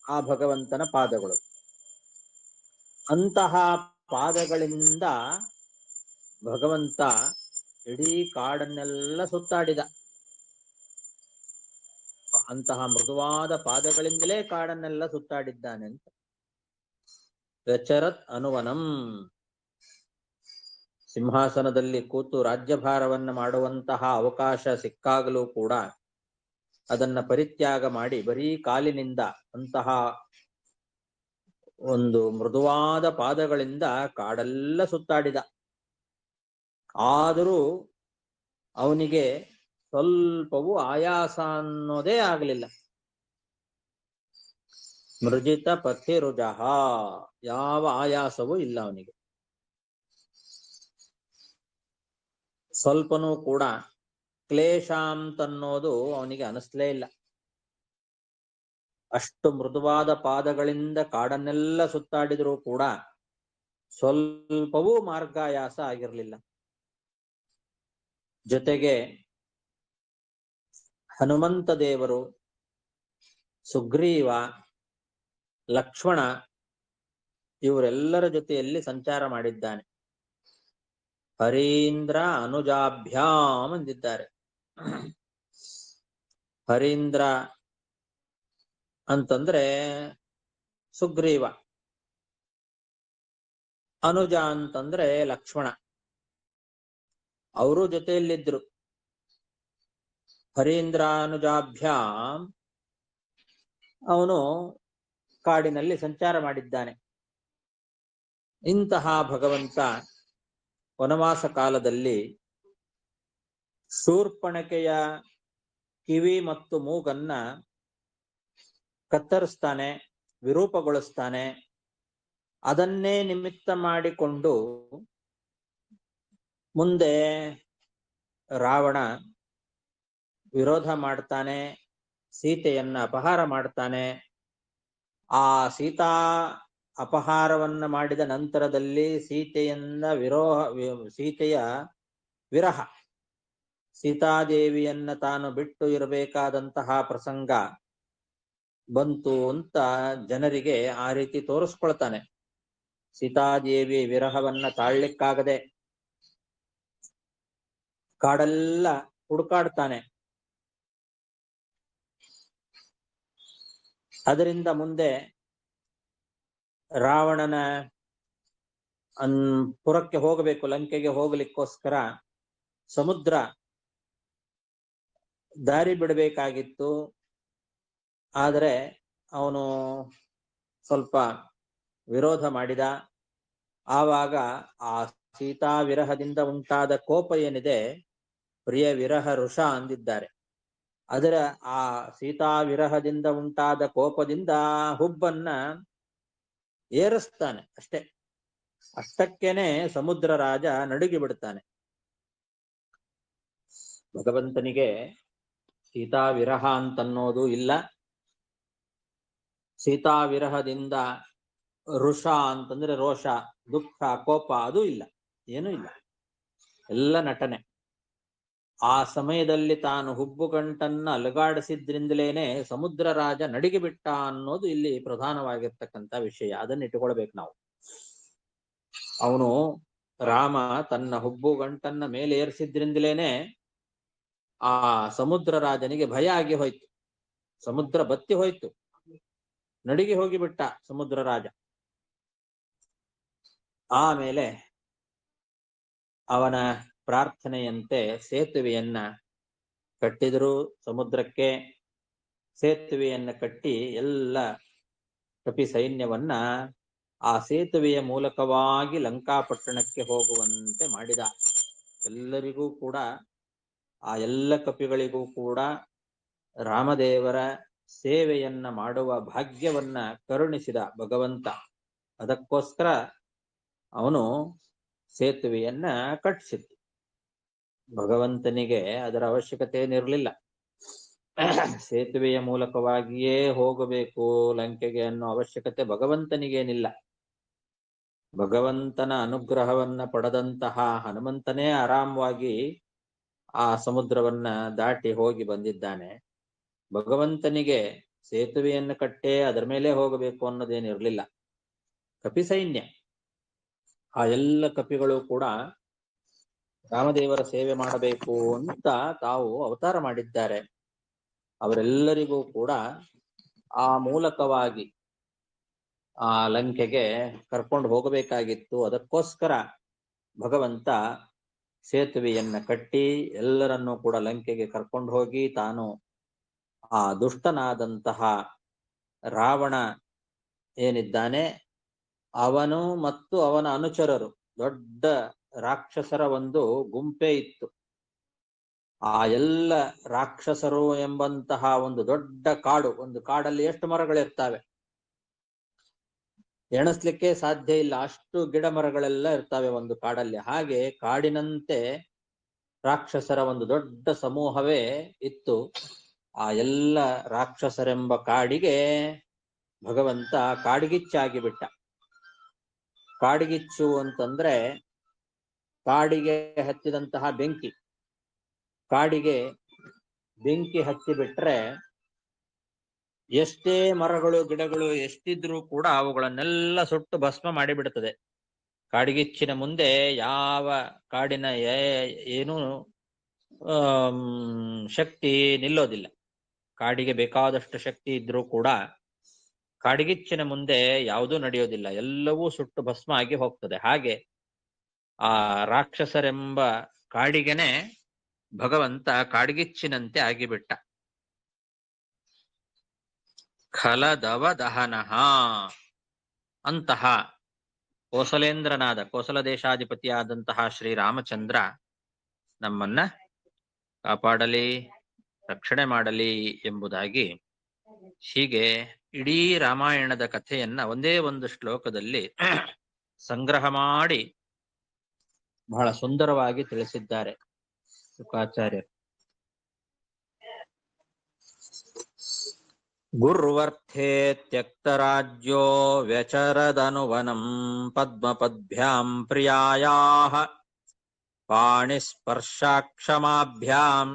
ಆ ಭಗವಂತನ ಪಾದಗಳು. ಅಂತಹ ಪಾದಗಳಿಂದ ಭಗವಂತ ಇಡೀ ಕಾಡನ್ನೆಲ್ಲ ಸುತ್ತಾಡಿದ. ಅಂತಹ ಮೃದುವಾದ ಪಾದಗಳಿಂದಲೇ ಕಾಡನ್ನೆಲ್ಲ ಸುತ್ತಾಡಿದ್ದಾನೆ ಅಂತ. ರಚರತ್ ಅನುವನಂ, ಸಿಂಹಾಸನದಲ್ಲಿ ಕೂತು ರಾಜ್ಯಭಾರವನ್ನು ಮಾಡುವಂತಹ ಅವಕಾಶ ಸಿಕ್ಕಾಗಲೂ ಕೂಡ ಅದನ್ನ ಪರಿತ್ಯಾಗ ಮಾಡಿ ಬರೀ ಕಾಲಿನಿಂದ ಅಂತಹ ಒಂದು ಮೃದುವಾದ ಪಾದಗಳಿಂದ ಕಾಡೆಲ್ಲ ಸುತ್ತಾಡಿದ. ಆದರೂ ಅವನಿಗೆ ಸ್ವಲ್ಪವೂ ಆಯಾಸ ಅನ್ನೋದೇ ಆಗಲಿಲ್ಲ. ಮೃಜಿತ ಪಥಿರುಜಃ, ಯಾವ ಆಯಾಸವೂ ಇಲ್ಲ ಅವನಿಗೆ. ಸ್ವಲ್ಪನೂ ಕೂಡ ಕ್ಲೇಶ ಅಂತನ್ನೋದು ಅವನಿಗೆ ಅನಿಸ್ಲೇ ಇಲ್ಲ. ಅಷ್ಟು ಮೃದುವಾದ ಪಾದಗಳಿಂದ ಕಾಡನ್ನೆಲ್ಲ ಸುತ್ತಾಡಿದರೂ ಕೂಡ ಸ್ವಲ್ಪವೂ ಮಾರ್ಗಾಯಾಸ ಆಗಿರಲಿಲ್ಲ. ಜೊತೆಗೆ ಹನುಮಂತ ದೇವರು, ಸುಗ್ರೀವ, ಲಕ್ಷ್ಮಣ ಇವರೆಲ್ಲರ ಜೊತೆಯಲ್ಲಿ ಸಂಚಾರ ಮಾಡಿದ್ದಾನೆ. ಹರೀಂದ್ರ ಅನುಜಾಭ್ಯಾಮ್ ಎಂದಿದ್ದಾರೆ. ಹರೀಂದ್ರ ಅಂತಂದ್ರೆ ಸುಗ್ರೀವ, ಅನುಜ ಅಂತಂದ್ರೆ ಲಕ್ಷ್ಮಣ. ಅವರು ಜೊತೆಯಲ್ಲಿದ್ರು. ಹರೀಂದ್ರ ಅನುಜಾಭ್ಯಾಮ್, ಅವನು ಕಾಡಿನಲ್ಲಿ ಸಂಚಾರ ಮಾಡಿದ್ದಾನೆ. ಇಂತಹ ಭಗವಂತ ವನವಾಸ ಕಾಲದಲ್ಲಿ ಶೂರ್ಪಣಕೆಯ ಕಿವಿ ಮತ್ತು ಮೂಗನ್ನ ಕತ್ತರಿಸ್ತಾನೆ, ವಿರೂಪಗೊಳಿಸ್ತಾನೆ. ಅದನ್ನೇ ನಿಮಿತ್ತ ಮಾಡಿಕೊಂಡು ಮುಂದೆ ರಾವಣ ವಿರೋಧ ಮಾಡ್ತಾನೆ, ಸೀತೆಯನ್ನ ಅಪಹಾರ ಮಾಡ್ತಾನೆ. ಆ ಸೀತಾ ಅಪಹಾರವನ್ನ ಮಾಡಿದ ನಂತರದಲ್ಲಿ ಸೀತೆಯ ವಿರಹ, ಸೀತಾದೇವಿಯನ್ನ ತಾನು ಬಿಟ್ಟು ಇರಬೇಕಾದಂತಹ ಪ್ರಸಂಗ ಬಂತು ಅಂತ ಜನರಿಗೆ ಆ ರೀತಿ ತೋರಿಸ್ಕೊಳ್ತಾನೆ. ಸೀತಾದೇವಿ ವಿರಹವನ್ನ ತಾಳ್ಲಿಕ್ಕಾಗದೆ ಕಾಡೆಲ್ಲ ಹುಡುಕಾಡ್ತಾನೆ. ಅದರಿಂದ ಮುಂದೆ ರಾವಣನ ಪುರಕ್ಕೆ ಹೋಗಬೇಕು, ಲಂಕೆಗೆ ಹೋಗ್ಲಿಕ್ಕೋಸ್ಕರ ಸಮುದ್ರ ದಾರಿ ಬಿಡಬೇಕಾಗಿತ್ತು. ಆದರೆ ಅವನು ಸ್ವಲ್ಪ ವಿರೋಧ ಮಾಡಿದ. ಆವಾಗ ಆ ಸೀತಾ ವಿರಹದಿಂದ ಉಂಟಾದ ಕೋಪ ಏನಿದೆ, ಪ್ರಿಯ ವಿರಹ ಋಷ ಅಂದಿದ್ದಾರೆ. ಅದರ ಆ ಸೀತಾ ವಿರಹದಿಂದ ಉಂಟಾದ ಕೋಪದಿಂದ ಹುಬ್ಬನ್ನ ಏರಿಸ್ತಾನೆ ಅಷ್ಟೇ. ಅಷ್ಟಕ್ಕೇನೆ ಸಮುದ್ರ ರಾಜ ನಡುಗಿ ಬಿಡ್ತಾನೆ. ಭಗವಂತನಿಗೆ ಸೀತಾ ವಿರಹ ಅಂತನ್ನೋದು ಇಲ್ಲ. ಸೀತಾ ವಿರಹದಿಂದ ಋಷ ಅಂತಂದ್ರೆ ರೋಷ, ದುಃಖ, ಕೋಪ ಅದು ಇಲ್ಲ, ಏನೂ ಇಲ್ಲ. ಎಲ್ಲ ನಟನೆ. ಆ ಸಮಯದಲ್ಲಿ ತಾನು ಹುಬ್ಬುಗಂಟನ್ನ ಅಲುಗಾಡಿಸಿದ್ರಿಂದಲೇನೆ ಸಮುದ್ರ ರಾಜ ನಡಿಗೆ ಬಿಟ್ಟ ಅನ್ನೋದು ಇಲ್ಲಿ ಪ್ರಧಾನವಾಗಿರ್ತಕ್ಕಂಥ ವಿಷಯ. ಅದನ್ನ ಇಟ್ಟುಕೊಳ್ಬೇಕು ನಾವು. ಅವನು ರಾಮ ತನ್ನ ಹುಬ್ಬುಗಂಟನ್ನ ಮೇಲೆ ಏರಿಸಿದ್ರಿಂದಲೇನೆ ಆ ಸಮುದ್ರ ರಾಜನಿಗೆ ಭಯ ಆಗಿ ಹೋಯ್ತು. ಸಮುದ್ರ ಬತ್ತಿ ಹೋಯ್ತು, ನಡಿಗೆ ಹೋಗಿಬಿಟ್ಟ ಸಮುದ್ರ ರಾಜ. ಆಮೇಲೆ ಅವನ ಪ್ರಾರ್ಥನೆಯಂತೆ ಸೇತುವೆಯನ್ನ ಕಟ್ಟಿದರು ಸಮುದ್ರಕ್ಕೆ. ಸೇತುವೆಯನ್ನ ಕಟ್ಟಿ ಎಲ್ಲ ಕಪಿ ಸೈನ್ಯವನ್ನ ಆ ಸೇತುವೆಯ ಮೂಲಕವಾಗಿ ಲಂಕಾಪಟ್ಟಣಕ್ಕೆ ಹೋಗುವಂತೆ ಮಾಡಿದ. ಎಲ್ಲರಿಗೂ ಕೂಡ, ಆ ಎಲ್ಲ ಕಪಿಗಳಿಗೂ ಕೂಡ ರಾಮದೇವರ ಸೇವೆಯನ್ನ ಮಾಡುವ ಭಾಗ್ಯವನ್ನ ಕರುಣಿಸಿದ ಭಗವಂತ. ಅದಕ್ಕೋಸ್ಕರ ಅವನು ಸೇತುವೆಯನ್ನ ಕಟ್ಟಿಸಿತ್ತು. ಭಗವಂತನಿಗೆ ಅದರ ಅವಶ್ಯಕತೆ ಏನಿರಲಿಲ್ಲ. ಸೇತುವೆಯ ಮೂಲಕವಾಗಿಯೇ ಹೋಗಬೇಕು ಲಂಕೆಗೆ ಅನ್ನೋ ಅವಶ್ಯಕತೆ ಭಗವಂತನಿಗೇನಿಲ್ಲ. ಭಗವಂತನ ಅನುಗ್ರಹವನ್ನ ಪಡೆದಂತಹ ಹನುಮಂತನೇ ಆರಾಮವಾಗಿ ಆ ಸಮುದ್ರವನ್ನ ದಾಟಿ ಹೋಗಿ ಬಂದಿದ್ದಾನೆ. ಭಗವಂತನಿಗೆ ಸೇತುವೆಯನ್ನು ಕಟ್ಟೆ ಅದರ ಮೇಲೆ ಹೋಗಬೇಕು ಅನ್ನೋದೇನಿರಲಿಲ್ಲ. ಕಪಿ ಸೈನ್ಯ, ಆ ಎಲ್ಲ ಕಪಿಗಳು ಕೂಡ ರಾಮದೇವರ ಸೇವೆ ಮಾಡಬೇಕು ಅಂತ ತಾವು ಅವತಾರ ಮಾಡಿದ್ದಾರೆ. ಅವರೆಲ್ಲರಿಗೂ ಕೂಡ ಆ ಮೂಲಕವಾಗಿ ಆ ಲಂಕೆಗೆ ಕರ್ಕೊಂಡು ಹೋಗಬೇಕಾಗಿತ್ತು. ಅದಕ್ಕೋಸ್ಕರ ಭಗವಂತ ಸೇತುವೆಯನ್ನ ಕಟ್ಟಿ ಎಲ್ಲರನ್ನೂ ಕೂಡ ಲಂಕೆಗೆ ಕರ್ಕೊಂಡು ಹೋಗಿ ತಾನು ಆ ದುಷ್ಟನಾದಂತಹ ರಾವಣ ಏನಿದ್ದಾನೆ ಅವನು ಮತ್ತು ಅವನ ಅನುಚರರು, ದೊಡ್ಡ ರಾಕ್ಷಸರ ಒಂದು ಗುಂಪೇ ಇತ್ತು. ಆ ಎಲ್ಲ ರಾಕ್ಷಸರು ಎಂಬಂತಹ ಒಂದು ದೊಡ್ಡ ಕಾಡು, ಒಂದು ಕಾಡಲ್ಲಿ ಎಷ್ಟು ಮರಗಳಿರ್ತವೆ ಎಣಿಸ್ಲಿಕ್ಕೆ ಸಾಧ್ಯ ಇಲ್ಲ, ಅಷ್ಟು ಗಿಡ ಮರಗಳೆಲ್ಲ ಇರ್ತವೆ ಒಂದು ಕಾಡಲ್ಲಿ. ಹಾಗೆ ಕಾಡಿನಂತೆ ರಾಕ್ಷಸರ ಒಂದು ದೊಡ್ಡ ಸಮೂಹವೇ ಇತ್ತು. ಆ ಎಲ್ಲ ರಾಕ್ಷಸರೆಂಬ ಕಾಡಿಗೆ ಭಗವಂತ ಕಾಡ್ಗಿಚ್ಚಾಗಿ ಬಿಟ್ಟ. ಕಾಡ್ಗಿಚ್ಚು ಅಂತಂದ್ರೆ ಕಾಡಿಗೆ ಹಚ್ಚಿದಂತಹ ಬೆಂಕಿ. ಕಾಡಿಗೆ ಬೆಂಕಿ ಹಚ್ಚಿ ಬಿಟ್ರೆ ಎಷ್ಟೇ ಮರಗಳು ಗಿಡಗಳು ಎಷ್ಟಿದ್ರೂ ಕೂಡ ಅವುಗಳನ್ನೆಲ್ಲ ಸುಟ್ಟು ಭಸ್ಮ ಮಾಡಿಬಿಡುತ್ತದೆ. ಕಾಡ್ಗಿಚ್ಚಿನ ಮುಂದೆ ಯಾವ ಕಾಡಿನ ಏನು ಶಕ್ತಿ ನಿಲ್ಲೋದಿಲ್ಲ. ಕಾಡಿಗೆ ಬೇಕಾದಷ್ಟು ಶಕ್ತಿ ಇದ್ರೂ ಕೂಡ ಕಾಡ್ಗಿಚ್ಚಿನ ಮುಂದೆ ಯಾವುದೂ ನಡೆಯೋದಿಲ್ಲ, ಎಲ್ಲವೂ ಸುಟ್ಟು ಭಸ್ಮ ಆಗಿ ಹೋಗ್ತದೆ. ಹಾಗೆ ಆ ರಾಕ್ಷಸರೆಂಬ ಕಾಡಿಗೆನೆ ಭಗವಂತ ಕಾಡ್ಗಿಚ್ಚಿನಂತೆ ಆಗಿಬಿಟ್ಟ. ಖಲದವ ದಹನಃ ಅಂತಹ ಕೋಸಲೇಂದ್ರನಾದ, ಕೋಸಲ ದೇಶಾಧಿಪತಿಯಾದಂತಹ ಶ್ರೀರಾಮಚಂದ್ರ ನಮ್ಮನ್ನ ಕಾಪಾಡಲಿ, ರಕ್ಷಣೆ ಮಾಡಲಿ ಎಂಬುದಾಗಿ ಹೀಗೆ ಇಡೀ ರಾಮಾಯಣದ ಕಥೆಯನ್ನ ಒಂದೇ ಒಂದು ಶ್ಲೋಕದಲ್ಲಿ ಸಂಗ್ರಹ ಮಾಡಿ ಬಹಳ ಸುಂದರವಾಗಿ ತಿಳಿಸಿದ್ದಾರೆ ಶುಕಾಚಾರ್ಯರು. ಗುರ್ವರ್ಥೇ ತ್ಯಕ್ತರಾಜ್ಯೋ ವ್ಯಚರದನುವನಂ ಪದ್ಮಪದ್ಭ್ಯಾಂ ಪ್ರಿಯಾಯಾಃ ಪಾಣಿಸ್ಪರ್ಶಾಕ್ಷಮಾಭ್ಯಾಂ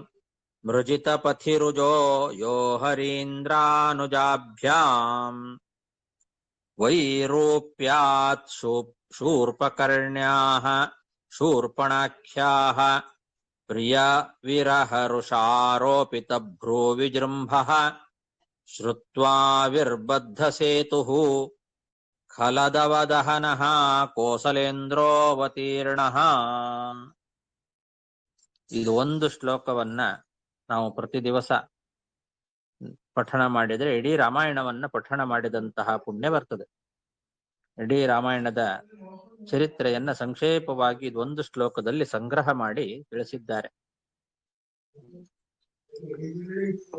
ಮೃಜಿತಪಥಿರುಜೋ ಯೋ ಹರೀಂದ್ರಾನುಜಾಭ್ಯಾಂ ವೈರೂಪ್ಯಾತ್ ಶೂರ್ಪಕರ್ಣ್ಯಾಃ ಶೂರ್ಪಣಾಖ್ಯಾಃ ಪ್ರಿಯ ವಿರಹರುಷಾರೋಪಿತ ಭ್ರೂವಿಜೃಂಭಃ ಶ್ರುತ್ವಾ ವಿರ್ಬದ್ಧ ಸೇತುಃ ಖಲದವದಹನಃ ಕೋಸಲೇಂದ್ರೋವತೀರ್ಣಃ. ಇದು ಒಂದು ಶ್ಲೋಕವನ್ನ ನಾವು ಪ್ರತಿ ದಿವಸ ಪಠಣ ಮಾಡಿದರೆ ಇಡೀ ರಾಮಾಯಣವನ್ನ ಪಠಣ ಮಾಡಿದಂತಹ ಪುಣ್ಯ ಬರ್ತದೆ. ಇಡೀ ರಾಮಾಯಣದ ಚರಿತ್ರೆಯನ್ನ ಸಂಕ್ಷೇಪವಾಗಿ ಇದೊಂದು ಶ್ಲೋಕದಲ್ಲಿ ಸಂಗ್ರಹ ಮಾಡಿ ತಿಳಿಸಿದ್ದಾರೆ.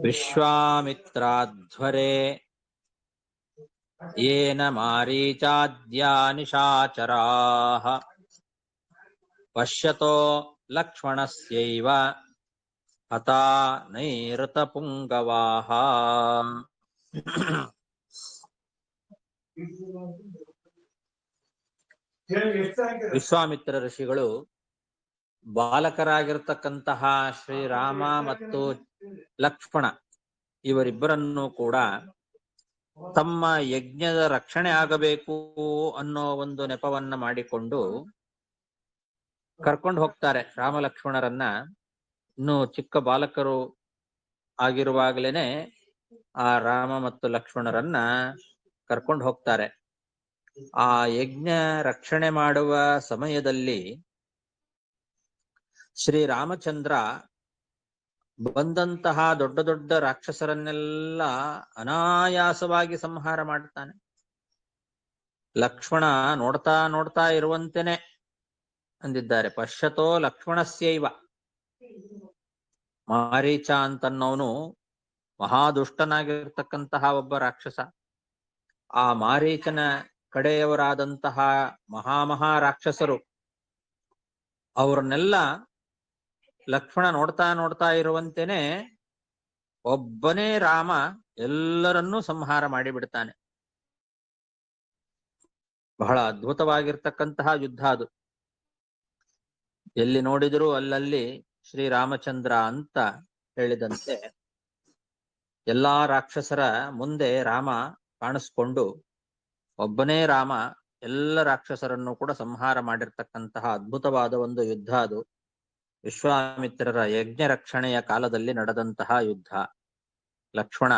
ವಿಶ್ವಾಮಿತ್ರಾಧ್ವರೇ ಯೇನ ಮಾರೀಚಾದ್ಯಾ ನಿಶಾಚರಾಃ ಪಶ್ಯತೋ ಲಕ್ಷ್ಮಣಸ್ಯೈವ ಹತಾ ನೈಋತಪುಂಗವಾಃ. ವಿಶ್ವಾಮಿತ್ರ ಋಷಿಗಳು ಬಾಲಕರಾಗಿರ್ತಕ್ಕಂತಹ ಶ್ರೀರಾಮ ಮತ್ತು ಲಕ್ಷ್ಮಣ ಇವರಿಬ್ಬರನ್ನೂ ಕೂಡ ತಮ್ಮ ಯಜ್ಞದ ರಕ್ಷಣೆ ಆಗಬೇಕು ಅನ್ನೋ ಒಂದು ನೆಪವನ್ನ ಮಾಡಿಕೊಂಡು ಕರ್ಕೊಂಡು ಹೋಗ್ತಾರೆ ರಾಮ ಲಕ್ಷ್ಮಣರನ್ನ. ಇನ್ನು ಚಿಕ್ಕ ಬಾಲಕರು ಆಗಿರುವಾಗಲೇನೆ ಆ ರಾಮ ಮತ್ತು ಲಕ್ಷ್ಮಣರನ್ನ ಕರ್ಕೊಂಡು ಹೋಗ್ತಾರೆ. ಆ ಯಜ್ಞ ರಕ್ಷಣೆ ಮಾಡುವ ಸಮಯದಲ್ಲಿ ಶ್ರೀರಾಮಚಂದ್ರ ಬಂದಂತಹ ದೊಡ್ಡ ದೊಡ್ಡ ರಾಕ್ಷಸರನ್ನೆಲ್ಲ ಅನಾಯಾಸವಾಗಿ ಸಂಹಾರ ಮಾಡ್ತಾನೆ. ಲಕ್ಷ್ಮಣ ನೋಡ್ತಾ ನೋಡ್ತಾ ಇರುವಂತೆನೆ ಅಂದಿದ್ದಾರೆ. ಪಶ್ಯತೋ ಲಕ್ಷ್ಮಣಸ್ಯೈವ. ಮಾರೀಚ ಅಂತನ್ನೋನು ಮಹಾದುಷ್ಟನಾಗಿರ್ತಕ್ಕಂತಹ ಒಬ್ಬ ರಾಕ್ಷಸ. ಆ ಮಾರೀಚನ ಕಡೆಯವರಾದಂತಹ ಮಹಾ ರಾಕ್ಷಸರು ಅವ್ರನ್ನೆಲ್ಲ ಲಕ್ಷ್ಮಣ ನೋಡ್ತಾ ನೋಡ್ತಾ ಇರುವಂತೆನೆ ಒಬ್ಬನೇ ರಾಮ ಎಲ್ಲರನ್ನೂ ಸಂಹಾರ ಮಾಡಿಬಿಡ್ತಾನೆ. ಬಹಳ ಅದ್ಭುತವಾಗಿರ್ತಕ್ಕಂತಹ ಯುದ್ಧ ಅದು. ಎಲ್ಲಿ ನೋಡಿದರೂ ಅಲ್ಲಲ್ಲಿ ಶ್ರೀರಾಮಚಂದ್ರ ಅಂತ ಹೇಳಿದಂತೆ ಎಲ್ಲಾ ರಾಕ್ಷಸರ ಮುಂದೆ ರಾಮ ಕಾಣಿಸ್ಕೊಂಡು ಒಬ್ಬನೇ ರಾಮ ಎಲ್ಲ ರಾಕ್ಷಸರನ್ನು ಕೂಡ ಸಂಹಾರ ಮಾಡಿರ್ತಕ್ಕಂತಹ ಅದ್ಭುತವಾದ ಒಂದು ಯುದ್ಧ ಅದು. ವಿಶ್ವಾಮಿತ್ರರ ಯಜ್ಞ ರಕ್ಷಣೆಯ ಕಾಲದಲ್ಲಿ ನಡೆದಂತಹ ಯುದ್ಧ. ಲಕ್ಷ್ಮಣ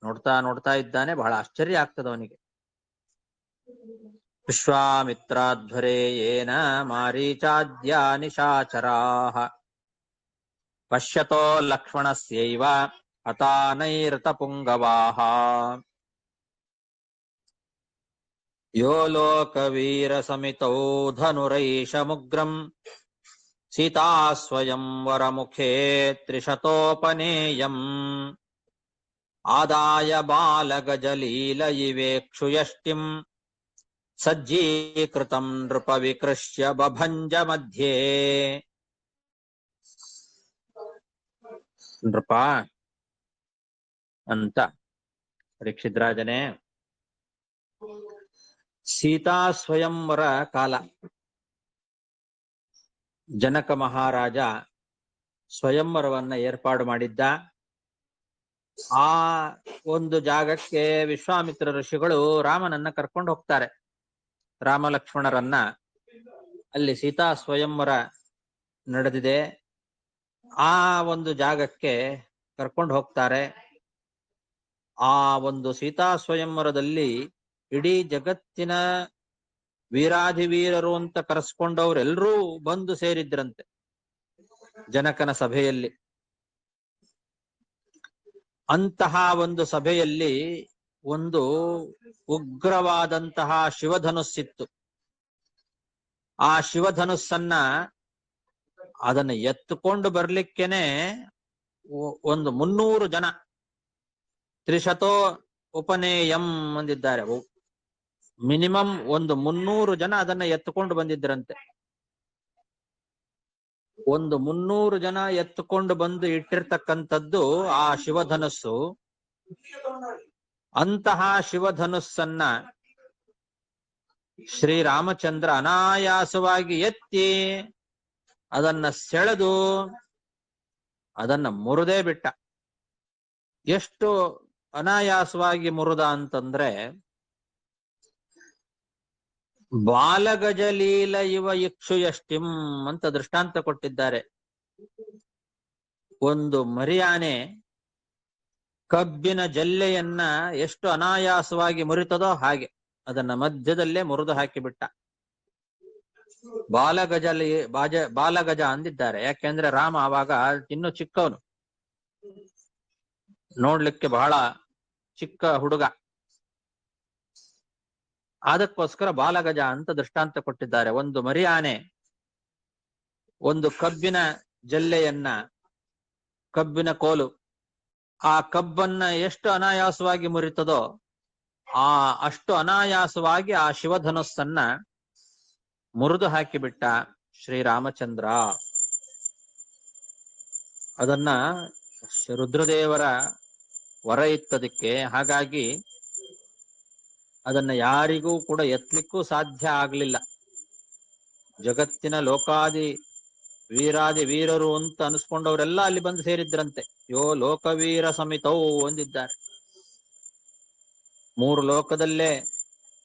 ನೋಡ್ತಾ ನೋಡ್ತಾ ಇದ್ದಾನೆ, ಬಹಳ ಆಶ್ಚರ್ಯ ಆಗ್ತದ ಅವನಿಗೆ. ವಿಶ್ವಾಮಿತ್ರಾಧ್ವರೇ ಯೇನ ಮಾರೀಚಾದ್ಯ ನಿಶಾಚರಾಃ ಪಶ್ಯತೋ ಲಕ್ಷ್ಮಣಸ್ಯೈವ ಹತಾನೈರತ ಪುಂಗವಾಃ ಯೋ ಲೋಕವೀರ ಸಮಿತೌ ಧನುರೈಷಮುಗ್ರಂ ಸೀತಾ ಸ್ವಯಂ ವರಮುಖೇ ತ್ರಿಶತೋಪನೇಯಂ ಆದಾಯ ಬಾಲಗಜಲೀಲಯಿವೇಕ್ಷುಯಷ್ಟಿಂ ಸಜ್ಜೀಕೃತಂ ನೃಪ ವಿಕೃಷ್ಯ ಬಭಂಜ ಮಧ್ಯೆ. ನೃಪ ಅಂತ ಪರೀಕ್ಷಿದ್ರಾಜನೇ, ಸೀತಾ ಸ್ವಯಂವರ ಕಾಲ. ಜನಕ ಮಹಾರಾಜ ಸ್ವಯಂವರವನ್ನ ಏರ್ಪಾಡು ಮಾಡಿದ್ದ. ಆ ಒಂದು ಜಾಗಕ್ಕೆ ವಿಶ್ವಾಮಿತ್ರ ಋಷಿಗಳು ರಾಮನನ್ನ ಕರ್ಕೊಂಡು ಹೋಗ್ತಾರೆ. ರಾಮ ಲಕ್ಷ್ಮಣರನ್ನ ಅಲ್ಲಿ ಸೀತಾ ಸ್ವಯಂವರ ನಡೆದಿದೆ, ಆ ಒಂದು ಜಾಗಕ್ಕೆ ಕರ್ಕೊಂಡು ಹೋಗ್ತಾರೆ. ಆ ಒಂದು ಸೀತಾ ಸ್ವಯಂವರದಲ್ಲಿ ಇಡೀ ಜಗತ್ತಿನ ವೀರಾಧಿವೀರರು ಅಂತ ಕರೆಸ್ಕೊಂಡವ್ರೆಲ್ಲರೂ ಬಂದು ಸೇರಿದ್ರಂತೆ ಜನಕನ ಸಭೆಯಲ್ಲಿ. ಅಂತಹ ಒಂದು ಸಭೆಯಲ್ಲಿ ಒಂದು ಉಗ್ರವಾದಂತಹ ಶಿವಧನುಸ್ಸಿತ್ತು. ಆ ಶಿವಧನುಸ್ಸನ್ನ ಅದನ್ನ ಎತ್ತುಕೊಂಡು ಬರ್ಲಿಕ್ಕೇನೆ ಒಂದು 300 ಜನ, ತ್ರಿಶತೋ ಉಪನೇಯಂ ಅಂದಿದ್ದಾರೆ. ಮಿನಿಮಮ್ ಒಂದು 300 ಜನ ಅದನ್ನ ಎತ್ತುಕೊಂಡು ಬಂದಿದ್ರಂತೆ. ಒಂದು 300 ಜನ ಎತ್ತುಕೊಂಡು ಬಂದು ಇಟ್ಟಿರ್ತಕ್ಕಂಥದ್ದು ಆ ಶಿವಧನುಸ್ಸು. ಅಂತಹ ಶಿವಧನುಸ್ಸನ್ನ ಶ್ರೀರಾಮಚಂದ್ರ ಅನಾಯಾಸವಾಗಿ ಎತ್ತಿ ಅದನ್ನ ಸೆಳೆದು ಅದನ್ನ ಮುರಿದೇ ಬಿಟ್ಟ. ಎಷ್ಟು ಅನಾಯಾಸವಾಗಿ ಮುರಿದ ಅಂತಂದ್ರೆ, ಬಾಲಗಜಲೀಲ ಇವ ಇಕ್ಷುಯಷ್ಟಿಂ ಅಂತ ದೃಷ್ಟಾಂತ ಕೊಟ್ಟಿದ್ದಾರೆ. ಒಂದು ಮರಿಯಾನೆ ಕಬ್ಬಿನ ಜಲ್ಲೆಯನ್ನ ಎಷ್ಟು ಅನಾಯಾಸವಾಗಿ ಮುರಿತದೋ ಹಾಗೆ ಅದನ್ನ ಮಧ್ಯದಲ್ಲೇ ಮುರಿದು ಹಾಕಿಬಿಟ್ಟ. ಬಾಲಗಜ ಅಂದಿದ್ದಾರೆ. ಯಾಕೆಂದ್ರೆ ರಾಮ ಅವಾಗ ಇನ್ನು ಚಿಕ್ಕವನು, ನೋಡ್ಲಿಕ್ಕೆ ಬಹಳ ಚಿಕ್ಕ ಹುಡುಗ. ಅದಕ್ಕೋಸ್ಕರ ಬಾಲಗಜ ಅಂತ ದೃಷ್ಟಾಂತ ಕೊಟ್ಟಿದ್ದಾರೆ. ಒಂದು ಮರಿ ಆನೆ ಒಂದು ಕಬ್ಬಿನ ಜಲ್ಲೆಯನ್ನ, ಕಬ್ಬಿನ ಕೋಲು, ಆ ಕಬ್ಬನ್ನ ಎಷ್ಟು ಅನಾಯಾಸವಾಗಿ ಮುರಿತದೋ ಅಷ್ಟು ಅನಾಯಾಸವಾಗಿ ಆ ಶಿವಧನುಸ್ಸನ್ನ ಮುರಿದು ಹಾಕಿಬಿಟ್ಟ ಶ್ರೀರಾಮಚಂದ್ರ. ಅದನ್ನ ರುದ್ರದೇವರ ವರ ಇತ್ತದಕ್ಕೆ. ಹಾಗಾಗಿ ಅದನ್ನ ಯಾರಿಗೂ ಕೂಡ ಎತ್ತಲಿಕ್ಕೂ ಸಾಧ್ಯ ಆಗ್ಲಿಲ್ಲ. ಜಗತ್ತಿನ ಲೋಕಾದಿ ವೀರಾದಿ ವೀರರು ಅಂತ ಅನಿಸ್ಕೊಂಡವರೆಲ್ಲ ಅಲ್ಲಿ ಬಂದು ಸೇರಿದ್ರಂತೆ. ಯೋ ಲೋಕವೀರ ಸಮಿತವು ಅಂದಿದ್ದಾರೆ. 3 ಲೋಕದಲ್ಲೇ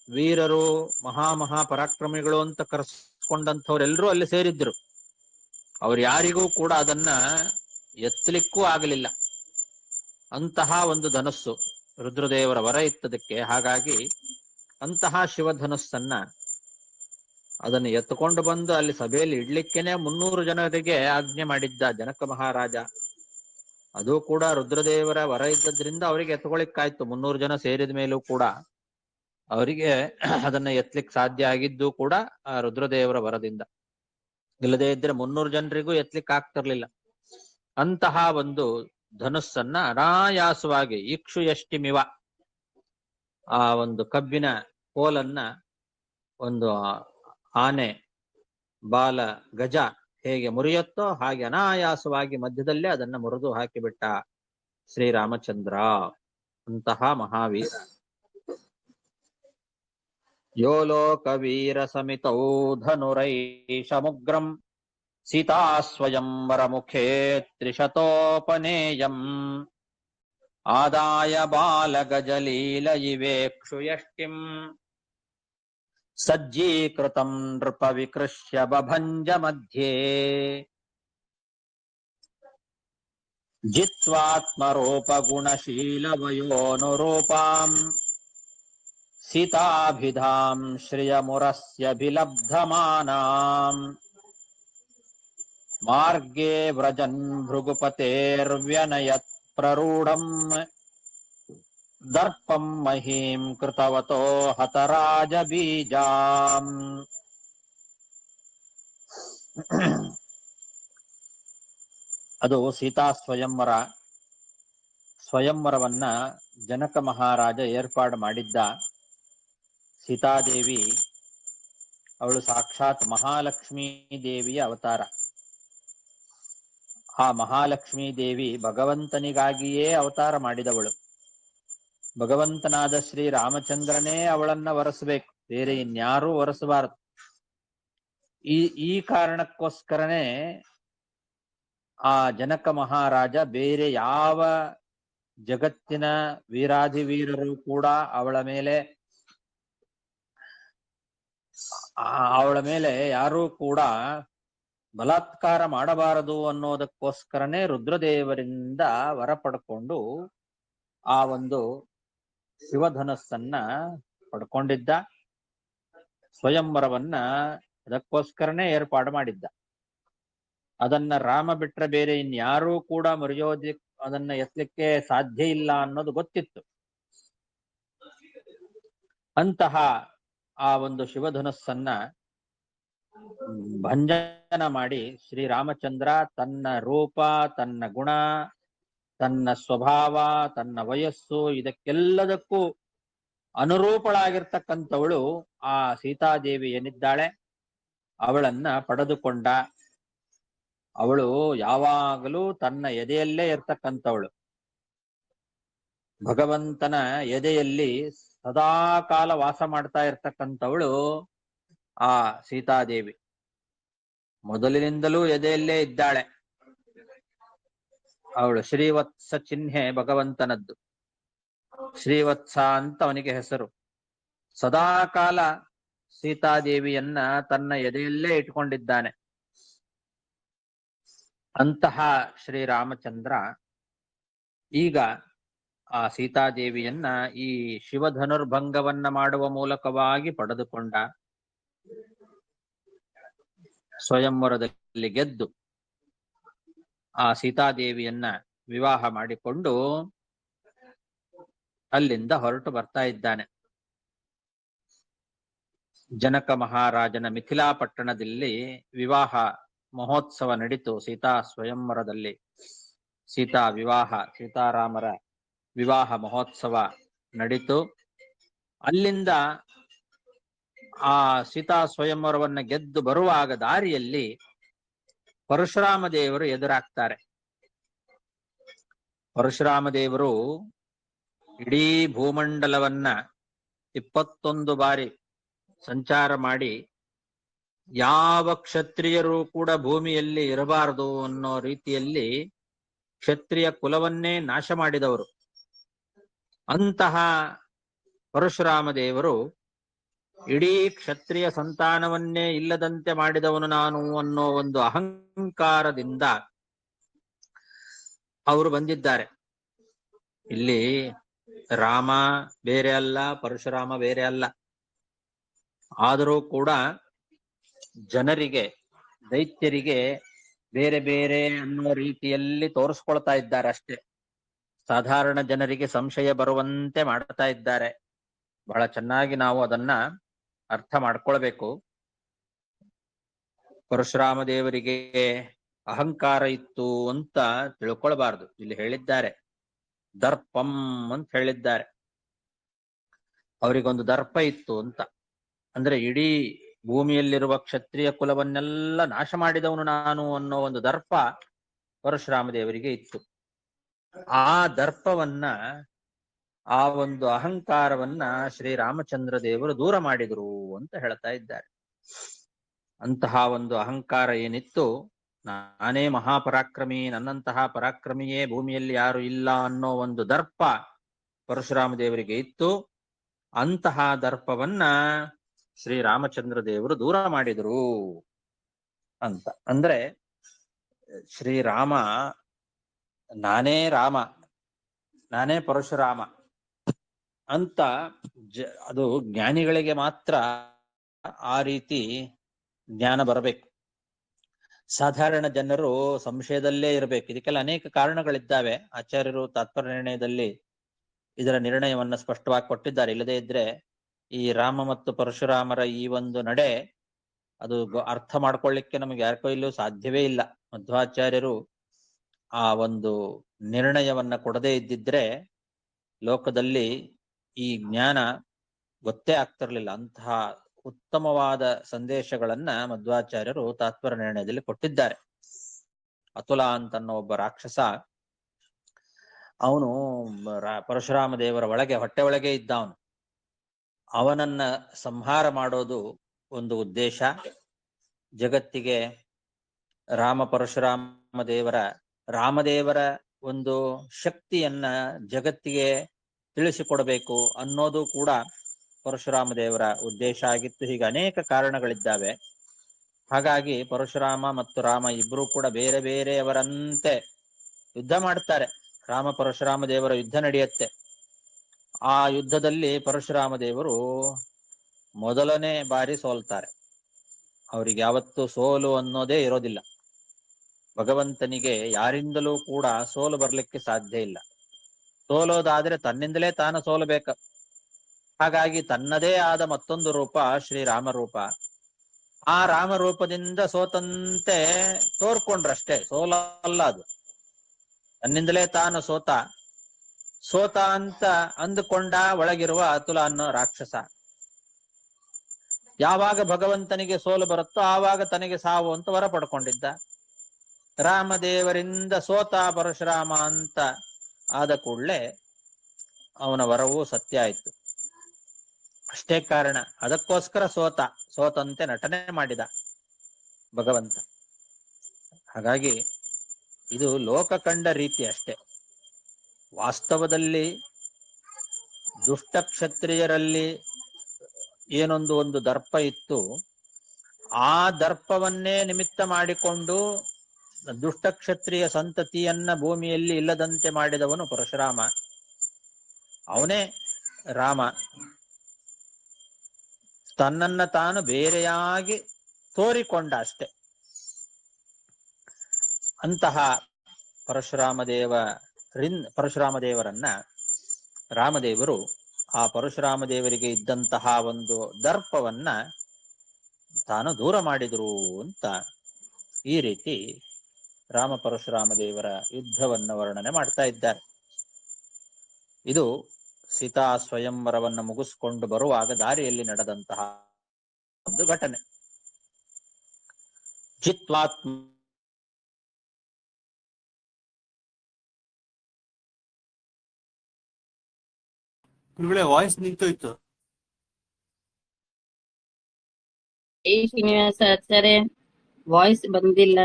ವೀರರು, ಮಹಾ ಪರಾಕ್ರಮಿಗಳು ಅಂತ ಕರೆಸ್ಕೊಂಡಂಥವ್ರೆಲ್ಲರೂ ಅಲ್ಲಿ ಸೇರಿದ್ರು. ಅವ್ರು ಯಾರಿಗೂ ಕೂಡ ಅದನ್ನ ಎತ್ತಲಿಕ್ಕೂ ಆಗಲಿಲ್ಲ. ಅಂತಹ ಒಂದು ಧನಸ್ಸು ರುದ್ರದೇವರ ವರ ಇತ್ತದಕ್ಕೆ. ಹಾಗಾಗಿ ಅಂತಹ ಶಿವಧನುಸ್ಸನ್ನ ಅದನ್ನು ಎತ್ತುಕೊಂಡು ಬಂದು ಅಲ್ಲಿ ಸಭೆಯಲ್ಲಿ ಇಡ್ಲಿಕ್ಕೇನೆ 300 ಜನರಿಗೆ ಆಜ್ಞೆ ಮಾಡಿದ್ದ ಜನಕ ಮಹಾರಾಜ. ಅದು ಕೂಡ ರುದ್ರದೇವರ ವರ ಇದ್ದದ್ರಿಂದ ಅವರಿಗೆ ಎತ್ಕೊಳಿಕ್ಕಾಯ್ತು. 300 ಜನ ಸೇರಿದ ಮೇಲೂ ಕೂಡ ಅವರಿಗೆ ಅದನ್ನ ಎತ್ತಲಿಕ್ಕೆ ಸಾಧ್ಯ ಆಗಿದ್ದು ಕೂಡ ಆ ರುದ್ರದೇವರ ವರದಿಂದ. ಇಲ್ಲದೇ ಇದ್ರೆ 300 ಜನರಿಗೂ ಎತ್ತಲಿಕ್ಕೆ ಆಗ್ತಿರ್ಲಿಲ್ಲ. ಅಂತಹ ಒಂದು ಧನುಸ್ಸನ್ನ ಅನಾಯಾಸವಾಗಿ ಇಕ್ಷುಯಷ್ಟಿಮಿವ, ಆ ಒಂದು ಕಬ್ಬಿನ ಕೋಲನ್ನ ಒಂದು ಆನೆ ಬಾಲ ಗಜ ಹೇಗೆ ಮುರಿಯುತ್ತೋ ಹಾಗೆ ಅನಾಯಾಸವಾಗಿ ಮಧ್ಯದಲ್ಲೇ ಅದನ್ನ ಮುರಿದು ಹಾಕಿಬಿಟ್ಟ ಶ್ರೀರಾಮಚಂದ್ರ. ಅಂತಹ ಮಹಾವೀರ. ಯೋ ಲೋಕವೀರ ಸಮಿತೌ ಧನುರೈಷಮುಗ್ರಂ ಸೀತಾ ಸ್ವಯಂವರ ಮುಖೇ ತ್ರಿಶತೋಪನೇಯಂ ಆದಾಯ ಬಾಲಗಜಲೀಲ ಇವೇಕ್ಷು ಯಷ್ಟಿಂ ಸಜ್ಜೀಕೃತಂ ನೃಪ ವಿಕೃಷ್ಯ ಬಭಂಜ ಮಧ್ಯೆ ಜಿತ್ವಾತ್ಮರೂಪ ಗುಣಶೀಲ ವಯೋನುರೂಪಾಂ ಸೀತಾಭಿಧಾಂ ಶ್ರಿಯಮುರಸ್ಯಭಿಲಬ್ಧಮಾನಾಂ ಮಾರ್ಗೇ ವ್ರಜನ್ ಭೃಗುಪತೇರ್ವ್ಯನಯತ್ ಪ್ರರೂಢಂ ದರ್ಪಂ ಮಹೀಂ ಕೃತವತೋ ಹತರಾಜ ಬೀಜಾಂ. ಅದು ಸೀತಾ ಸ್ವಯಂವರ. ಸ್ವಯಂವರವನ್ನ ಜನಕ ಮಹಾರಾಜ ಏರ್ಪಾಡು ಮಾಡಿದ್ದ. ಸೀತಾದೇವಿ ಅವಳು ಸಾಕ್ಷಾತ್ ಮಹಾಲಕ್ಷ್ಮೀ ದೇವಿಯ ಅವತಾರ. ಆ ಮಹಾಲಕ್ಷ್ಮೀ ದೇವಿ ಭಗವಂತನಿಗಾಗಿಯೇ ಅವತಾರ ಮಾಡಿದವಳು. ಭಗವಂತನಾದ ಶ್ರೀ ರಾಮಚಂದ್ರನೇ ಅವಳನ್ನ ವರಸಬೇಕು, ಬೇರೆ ಇನ್ಯಾರೂ ವರಸಬಾರದು. ಈ ಕಾರಣಕ್ಕೋಸ್ಕರನೇ ಆ ಜನಕ ಮಹಾರಾಜ ಬೇರೆ ಯಾವ ಜಗತ್ತಿನ ವೀರಾಧಿವೀರರು ಕೂಡ ಅವಳ ಮೇಲೆ ಯಾರೂ ಕೂಡ ಬಲಾತ್ಕಾರ ಮಾಡಬಾರದು ಅನ್ನೋದಕ್ಕೋಸ್ಕರನೇ ರುದ್ರದೇವರಿಂದ ವರ ಪಡ್ಕೊಂಡು ಆ ಒಂದು ಶಿವಧನಸ್ಸನ್ನ ಪಡ್ಕೊಂಡಿದ್ದ. ಸ್ವಯಂವರವನ್ನ ಅದಕ್ಕೋಸ್ಕರನೇ ಏರ್ಪಾಡು ಮಾಡಿದ್ದ. ಅದನ್ನ ರಾಮ ಬಿಟ್ರೆ ಬೇರೆ ಇನ್ಯಾರೂ ಕೂಡ ಅದನ್ನ ಎತ್ತಲಿಕ್ಕೆ ಸಾಧ್ಯ ಇಲ್ಲ ಅನ್ನೋದು ಗೊತ್ತಿತ್ತು. ಅಂತಹ ಆ ಒಂದು ಶಿವಧನುಸ್ಸನ್ನ ಭಂಜನ ಮಾಡಿ ಶ್ರೀರಾಮಚಂದ್ರ ತನ್ನ ರೂಪ, ತನ್ನ ಗುಣ, ತನ್ನ ಸ್ವಭಾವ, ತನ್ನ ವಯಸ್ಸು ಇದಕ್ಕೆಲ್ಲದಕ್ಕೂ ಅನುರೂಪಳಾಗಿರ್ತಕ್ಕಂಥವಳು ಆ ಸೀತಾದೇವಿ ಏನಿದ್ದಾಳೆ ಅವಳನ್ನ ಪಡೆದುಕೊಂಡ. ಅವಳು ಯಾವಾಗಲೂ ತನ್ನ ಎದೆಯಲ್ಲೇ ಇರ್ತಕ್ಕಂಥವಳು. ಭಗವಂತನ ಎದೆಯಲ್ಲಿ ಸದಾಕಾಲ ವಾಸ ಮಾಡ್ತಾ ಇರ್ತಕ್ಕಂಥವಳು ಆ ಸೀತಾದೇವಿ. ಮೊದಲಿನಿಂದಲೂ ಎದೆಯಲ್ಲೇ ಇದ್ದಾಳೆ. ಅವಳು ಶ್ರೀವತ್ಸ ಚಿಹ್ನೆ ಭಗವಂತನದ್ದು. ಶ್ರೀವತ್ಸ ಅಂತ ಅವನಿಗೆ ಹೆಸರು. ಸದಾಕಾಲ ಸೀತಾದೇವಿಯನ್ನ ತನ್ನ ಎದೆಯಲ್ಲೇ ಇಟ್ಕೊಂಡಿದ್ದಾನೆ. ಅಂತಹ ಶ್ರೀರಾಮಚಂದ್ರ ಈಗ ಆ ಸೀತಾದೇವಿಯನ್ನ ಈ ಶಿವಧನುರ್ಭಂಗವನ್ನ ಮಾಡುವ ಮೂಲಕವಾಗಿ ಪಡೆದುಕೊಂಡ. ಸ್ವಯಂವರದಲ್ಲಿ ಗೆದ್ದು ಆ ಸೀತಾದೇವಿಯನ್ನ ವಿವಾಹ ಮಾಡಿಕೊಂಡು ಅಲ್ಲಿಂದ ಹೊರಟು ಬರ್ತಾ ಇದ್ದಾನೆ. ಜನಕ ಮಹಾರಾಜನ ಮಿಥಿಲಾ ಪಟ್ಟಣದಲ್ಲಿ ವಿವಾಹ ಮಹೋತ್ಸವ ನಡೀತು. ಸೀತಾ ಸ್ವಯಂವರದಲ್ಲಿ ಸೀತಾರಾಮರ ವಿವಾಹ ಮಹೋತ್ಸವ ನಡೀತು. ಅಲ್ಲಿಂದ ಆ ಸೀತಾ ಸ್ವಯಂವರವನ್ನ ಗೆದ್ದು ಬರುವಾಗ ದಾರಿಯಲ್ಲಿ ಪರಶುರಾಮ ದೇವರು ಎದುರಾಗ್ತಾರೆ. ಪರಶುರಾಮ ದೇವರು ಇಡೀ ಭೂಮಂಡಲವನ್ನ 21 ಬಾರಿ ಸಂಚಾರ ಮಾಡಿ ಯಾವ ಕ್ಷತ್ರಿಯರು ಕೂಡ ಭೂಮಿಯಲ್ಲಿ ಇರಬಾರದು ಅನ್ನೋ ರೀತಿಯಲ್ಲಿ ಕ್ಷತ್ರಿಯ ಕುಲವನ್ನೇ ನಾಶ ಮಾಡಿದವರು. ಅಂತಹ ಪರಶುರಾಮ ದೇವರು ಇಡೀ ಕ್ಷತ್ರಿಯ ಸಂತಾನವನ್ನೇ ಇಲ್ಲದಂತೆ ಮಾಡಿದವನು ನಾನು ಅನ್ನೋ ಒಂದು ಅಹಂಕಾರದಿಂದ ಅವರು ಬಂದಿದ್ದಾರೆ. ಇಲ್ಲಿ ರಾಮ ಬೇರೆ ಅಲ್ಲ, ಪರಶುರಾಮ ಬೇರೆ ಅಲ್ಲ. ಆದರೂ ಕೂಡ ಜನರಿಗೆ, ದೈತ್ಯರಿಗೆ ಬೇರೆ ಬೇರೆ ಅನ್ನೋ ರೀತಿಯಲ್ಲಿ ತೋರಿಸ್ಕೊಳ್ತಾ ಇದ್ದಾರೆ ಅಷ್ಟೇ. ಸಾಧಾರಣ ಜನರಿಗೆ ಸಂಶಯ ಬರುವಂತೆ ಮಾಡ್ತಾ ಇದ್ದಾರೆ. ಬಹಳ ಚೆನ್ನಾಗಿ ನಾವು ಅದನ್ನ ಅರ್ಥ ಮಾಡ್ಕೊಳ್ಬೇಕು. ಪರಶುರಾಮ ದೇವರಿಗೆ ಅಹಂಕಾರ ಇತ್ತು ಅಂತ ತಿಳ್ಕೊಳ್ಬಾರ್ದು. ಇಲ್ಲಿ ಹೇಳಿದ್ದಾರೆ ದರ್ಪಂ ಅಂತ ಹೇಳಿದ್ದಾರೆ. ಅವರಿಗೊಂದು ದರ್ಪ ಇತ್ತು ಅಂತ. ಅಂದ್ರೆ ಇಡೀ ಭೂಮಿಯಲ್ಲಿರುವ ಕ್ಷತ್ರಿಯ ಕುಲವನ್ನೆಲ್ಲ ನಾಶ ಮಾಡಿದವನು ನಾನು ಅನ್ನೋ ಒಂದು ದರ್ಪ ಪರಶುರಾಮ ದೇವರಿಗೆ ಇತ್ತು. ಆ ದರ್ಪವನ್ನ ಆ ಒಂದು ಅಹಂಕಾರವನ್ನ ಶ್ರೀರಾಮಚಂದ್ರ ದೇವರು ದೂರ ಮಾಡಿದ್ರು ಅಂತ ಹೇಳ್ತಾ ಇದ್ದಾರೆ. ಅಂತಹ ಒಂದು ಅಹಂಕಾರ ಏನಿತ್ತು, ನಾನೇ ಮಹಾಪರಾಕ್ರಮಿ, ನನ್ನಂತಹ ಪರಾಕ್ರಮಿಯೇ ಭೂಮಿಯಲ್ಲಿ ಯಾರು ಇಲ್ಲ ಅನ್ನೋ ಒಂದು ದರ್ಪ ಪರಶುರಾಮ ದೇವರಿಗೆ ಇತ್ತು. ಅಂತಹ ದರ್ಪವನ್ನ ಶ್ರೀರಾಮಚಂದ್ರ ದೇವರು ದೂರ ಮಾಡಿದರು ಅಂತ. ಅಂದ್ರೆ ಶ್ರೀರಾಮ ನಾನೇ ರಾಮ, ನಾನೇ ಪರಶುರಾಮ ಅಂತ ಅದು ಜ್ಞಾನಿಗಳಿಗೆ ಮಾತ್ರ ಆ ರೀತಿ ಜ್ಞಾನ ಬರಬೇಕು. ಸಾಧಾರಣ ಜನರು ಸಂಶಯದಲ್ಲೇ ಇರಬೇಕು. ಇದಕ್ಕೆಲ್ಲ ಅನೇಕ ಕಾರಣಗಳಿದ್ದಾವೆ. ಆಚಾರ್ಯರು ತಾತ್ಪರ್ಯ ನಿರ್ಣಯದಲ್ಲಿ ಇದರ ನಿರ್ಣಯವನ್ನ ಸ್ಪಷ್ಟವಾಗಿ ಕೊಟ್ಟಿದ್ದಾರೆ. ಇಲ್ಲದೇ ಇದ್ರೆ ಈ ರಾಮ ಮತ್ತು ಪರಶುರಾಮರ ಈ ಒಂದು ನಡೆ ಅದು ಅರ್ಥ ಮಾಡ್ಕೊಳ್ಳಿಕ್ಕೆ ನಮಗೆ ಯಾರ ಕೈಲೂ ಸಾಧ್ಯವೇ ಇಲ್ಲ. ಮಧ್ವಾಚಾರ್ಯರು ಆ ಒಂದು ನಿರ್ಣಯವನ್ನ ಕೊಡದೇ ಇದ್ದಿದ್ರೆ ಲೋಕದಲ್ಲಿ ಈ ಜ್ಞಾನ ಗೊತ್ತೇ ಆಗ್ತಿರ್ಲಿಲ್ಲ. ಅಂತಹ ಉತ್ತಮವಾದ ಸಂದೇಶಗಳನ್ನ ಮಧ್ವಾಚಾರ್ಯರು ತಾತ್ಪರ್ಯ ನಿರ್ಣಯದಲ್ಲಿ ಕೊಟ್ಟಿದ್ದಾರೆ. ಅತುಲ ಅಂತನ್ನೋ ಒಬ್ಬ ರಾಕ್ಷಸ, ಅವನು ಪರಶುರಾಮ ದೇವರ ಒಳಗೆ ಹೊಟ್ಟೆ ಒಳಗೆ ಇದ್ದ. ಅವನನ್ನ ಸಂಹಾರ ಮಾಡೋದು ಒಂದು ಉದ್ದೇಶ. ಜಗತ್ತಿಗೆ ಪರಶುರಾಮ ದೇವರ ರಾಮದೇವರ ಒಂದು ಶಕ್ತಿಯನ್ನ ಜಗತ್ತಿಗೆ ತಿಳಿಸಿಕೊಡಬೇಕು ಅನ್ನೋದು ಕೂಡ ಪರಶುರಾಮ ದೇವರ ಉದ್ದೇಶ ಆಗಿತ್ತು. ಹೀಗೆ ಅನೇಕ ಕಾರಣಗಳಿದ್ದಾವೆ. ಹಾಗಾಗಿ ಪರಶುರಾಮ ಮತ್ತು ರಾಮ ಇಬ್ರು ಕೂಡ ಬೇರೆ ಬೇರೆಯವರಂತೆ ಯುದ್ಧ ಮಾಡ್ತಾರೆ. ರಾಮ ಪರಶುರಾಮ ದೇವರ ಯುದ್ಧ ನಡೆಯುತ್ತೆ. ಆ ಯುದ್ಧದಲ್ಲಿ ಪರಶುರಾಮ ದೇವರು ಮೊದಲನೇ ಬಾರಿ ಸೋಲ್ತಾರೆ. ಅವರಿಗೆ ಯಾವತ್ತೂ ಸೋಲು ಅನ್ನೋದೇ ಇರೋದಿಲ್ಲ. ಭಗವಂತನಿಗೆ ಯಾರಿಂದಲೂ ಕೂಡ ಸೋಲು ಬರ್ಲಿಕ್ಕೆ ಸಾಧ್ಯ ಇಲ್ಲ. ಸೋಲೋದಾದ್ರೆ ತನ್ನಿಂದಲೇ ತಾನು ಸೋಲಬೇಕು. ಹಾಗಾಗಿ ತನ್ನದೇ ಆದ ಮತ್ತೊಂದು ರೂಪ ಶ್ರೀರಾಮ ರೂಪ. ಆ ರಾಮರೂಪದಿಂದ ಸೋತಂತೆ ತೋರ್ಕೊಂಡ್ರಷ್ಟೇ, ಸೋಲಲ್ಲ ಅದು. ತನ್ನಿಂದಲೇ ತಾನು ಸೋತ ಅಂತ ಅಂದುಕೊಂಡ ಒಳಗಿರುವ ಅತುಲ ಅನ್ನೋ ರಾಕ್ಷಸ. ಯಾವಾಗ ಭಗವಂತನಿಗೆ ಸೋಲು ಬರುತ್ತೋ ಆವಾಗ ತನಗೆ ಸಾವು ಅಂತ ವರ ಪಡ್ಕೊಂಡಿದ್ದ. ರಾಮದೇವರಿಂದ ಸೋತ ಪರಶುರಾಮ ಅಂತ ಆದ ಕೂಡಲೇ ಅವನ ವರವೂ ಸತ್ಯ ಆಯ್ತು. ಅಷ್ಟೇ ಕಾರಣ, ಅದಕ್ಕೋಸ್ಕರ ಸೋತಂತೆ ನಟನೆ ಮಾಡಿದ ಭಗವಂತ. ಹಾಗಾಗಿ ಇದು ಲೋಕ ಕಂಡ ರೀತಿ ಅಷ್ಟೇ. ವಾಸ್ತವದಲ್ಲಿ ದುಷ್ಟ ಕ್ಷತ್ರಿಯರಲ್ಲಿ ಒಂದು ದರ್ಪ ಇತ್ತು. ಆ ದರ್ಪವನ್ನೇ ನಿಮಿತ್ತ ಮಾಡಿಕೊಂಡು ದುಷ್ಟ ಕ್ಷತ್ರಿಯ ಸಂತತಿಯನ್ನ ಭೂಮಿಯಲ್ಲಿ ಇಲ್ಲದಂತೆ ಮಾಡಿದವನು ಪರಶುರಾಮ. ಅವನೇ ರಾಮ. ತನ್ನನ್ನ ತಾನು ಬೇರೆಯಾಗಿ ತೋರಿಕೊಂಡ ಅಷ್ಟೆ. ಅಂತಹ ಪರಶುರಾಮ ದೇವರನ್ನ ರಾಮದೇವರು ಆ ಪರಶುರಾಮ ದೇವರಿಗೆ ಇದ್ದಂತಹ ಒಂದು ದರ್ಪವನ್ನ ತಾನು ದೂರ ಮಾಡಿದ್ರು ಅಂತ ಈ ರೀತಿ ರಾಮ ಪರಶುರಾಮ ದೇವರ ಯುದ್ಧವನ್ನ ವರ್ಣನೆ ಮಾಡ್ತಾ ಇದ್ದಾರೆ. ಇದು ಸೀತಾ ಸ್ವಯಂವರವನ್ನ ಮುಗಿಸ್ಕೊಂಡು ಬರುವಾಗ ದಾರಿಯಲ್ಲಿ ನಡೆದಂತಹ ಒಂದು ಘಟನೆ. ಜಿತ್ವಾತ್ಮ ವಾಯ್ಸ್ ನಿಂತೋಯ್ತು. ಶ್ರೀನಿವಾಸ ಆಚಾರ್ಯ ವಾಯ್ಸ್ ಬಂದಿಲ್ಲ.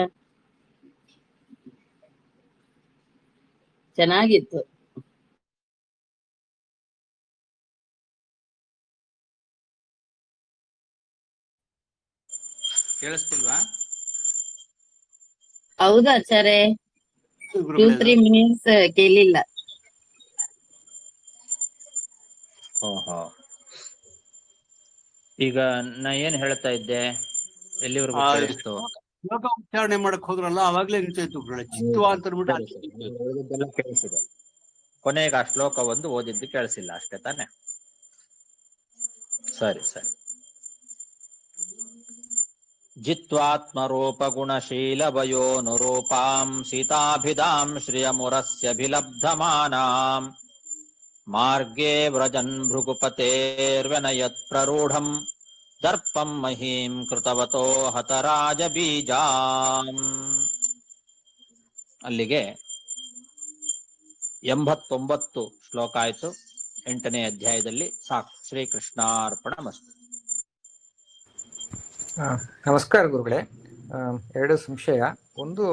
ಚೆನ್ನಾಗಿತ್ತು. ಕೇಳಿಸ್ತಿಲ್ವಾ? ಹೌದು ಆಚಾರ್ಯ, 2-3 ಮಿನಿಟ್ಸ್ ಕೇಳಿಲ್ಲ. ಓಹೋ, ಈಗ ನಾ ಏನ್ ಹೇಳ್ತಾ ಇದ್ದೆ? ಎಲ್ಲಿವರೆಗೂ ಕೇಳಿಸ್ತು? ಶ್ಲೋಕ ಉಚ್ಚಾರಣೆ ಮಾಡಕ್ ಹೋದ್ರಲ್ಲ, ಅವಾಗ್ಲೇ ನಿಂತೋಯ್ತು. ಚಿತ್ವ ಅಂತ ಹೇಳ್ದೆಲ್ಲ ಕೇಳಿಸಿದೆ. ಕೊನೆಗೆ ಆ ಶ್ಲೋಕ ಒಂದು ಓದಿದ್ದು ಕೇಳಿಸಿಲ್ಲ ಅಷ್ಟೇ ತಾನೆ? ಸರಿ ಸರಿ. ಜಿತ್ವಾತ್ಮರೂಪ ಗುಣಶೀಲ ವಯೋನುರೂಪಾಂ ಸೀತಾಭಿಧಾಂ ಶ್ರಿಯಮುರಸ್ಯಭಿಲಬ್ಧಮಾನಾಂ ಮಾರ್ಗೇ ವ್ರಜನ್ ಭೃಗುಪತೇರ್ವನಯತ್ ಪ್ರರೂಢಂ ದರ್ಪಂ ಮಹೀಂ ಕೃತವತೋ ಹತರಾಜ ಬೀಜಾಂ. ಅಲ್ಲಿಗೆ 89 ಶ್ಲೋಕ ಆಯ್ತು. 8ನೇ ಅಧ್ಯಾಯದಲ್ಲಿ ಸಾಕು. ಶ್ರೀಕೃಷ್ಣಾರ್ಪಣಮಸ್ತು. ನಮಸ್ಕಾರ ಗುರುಗಳೇ. ಎರಡು ಸಂಶಯ. ಒಂದು,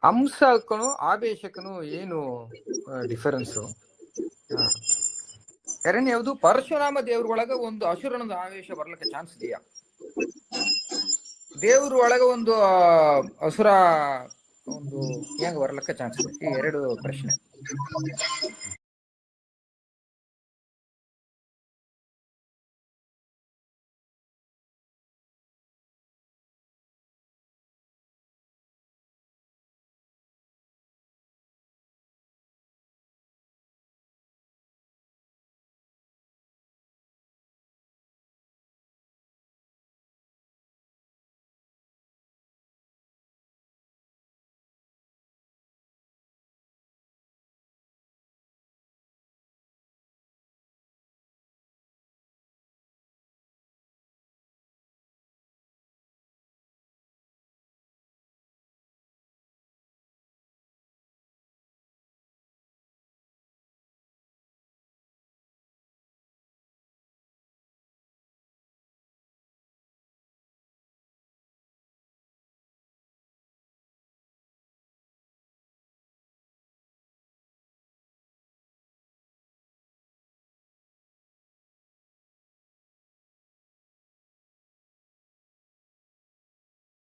ಅಂಶಕನು ಆವೇಶಕನು ಏನು ಡಿಫರೆನ್ಸು? ಎರಡನೇದು, ಪರಶುರಾಮ ದೇವ್ರ ಒಳಗ ಒಂದು ಅಸುರನದ ಆವೇಶ ಬರ್ಲಿಕ್ಕೆ ಚಾನ್ಸ್ ಇದೆಯಾ? ದೇವ್ರ ಒಳಗ ಒಂದು ಅಸುರ ಒಂದು ಹೆಂಗ್ ಬರ್ಲಿಕ್ಕೆ ಚಾನ್ಸ್ ಇದೆ? ಈ ಎರಡು ಪ್ರಶ್ನೆ.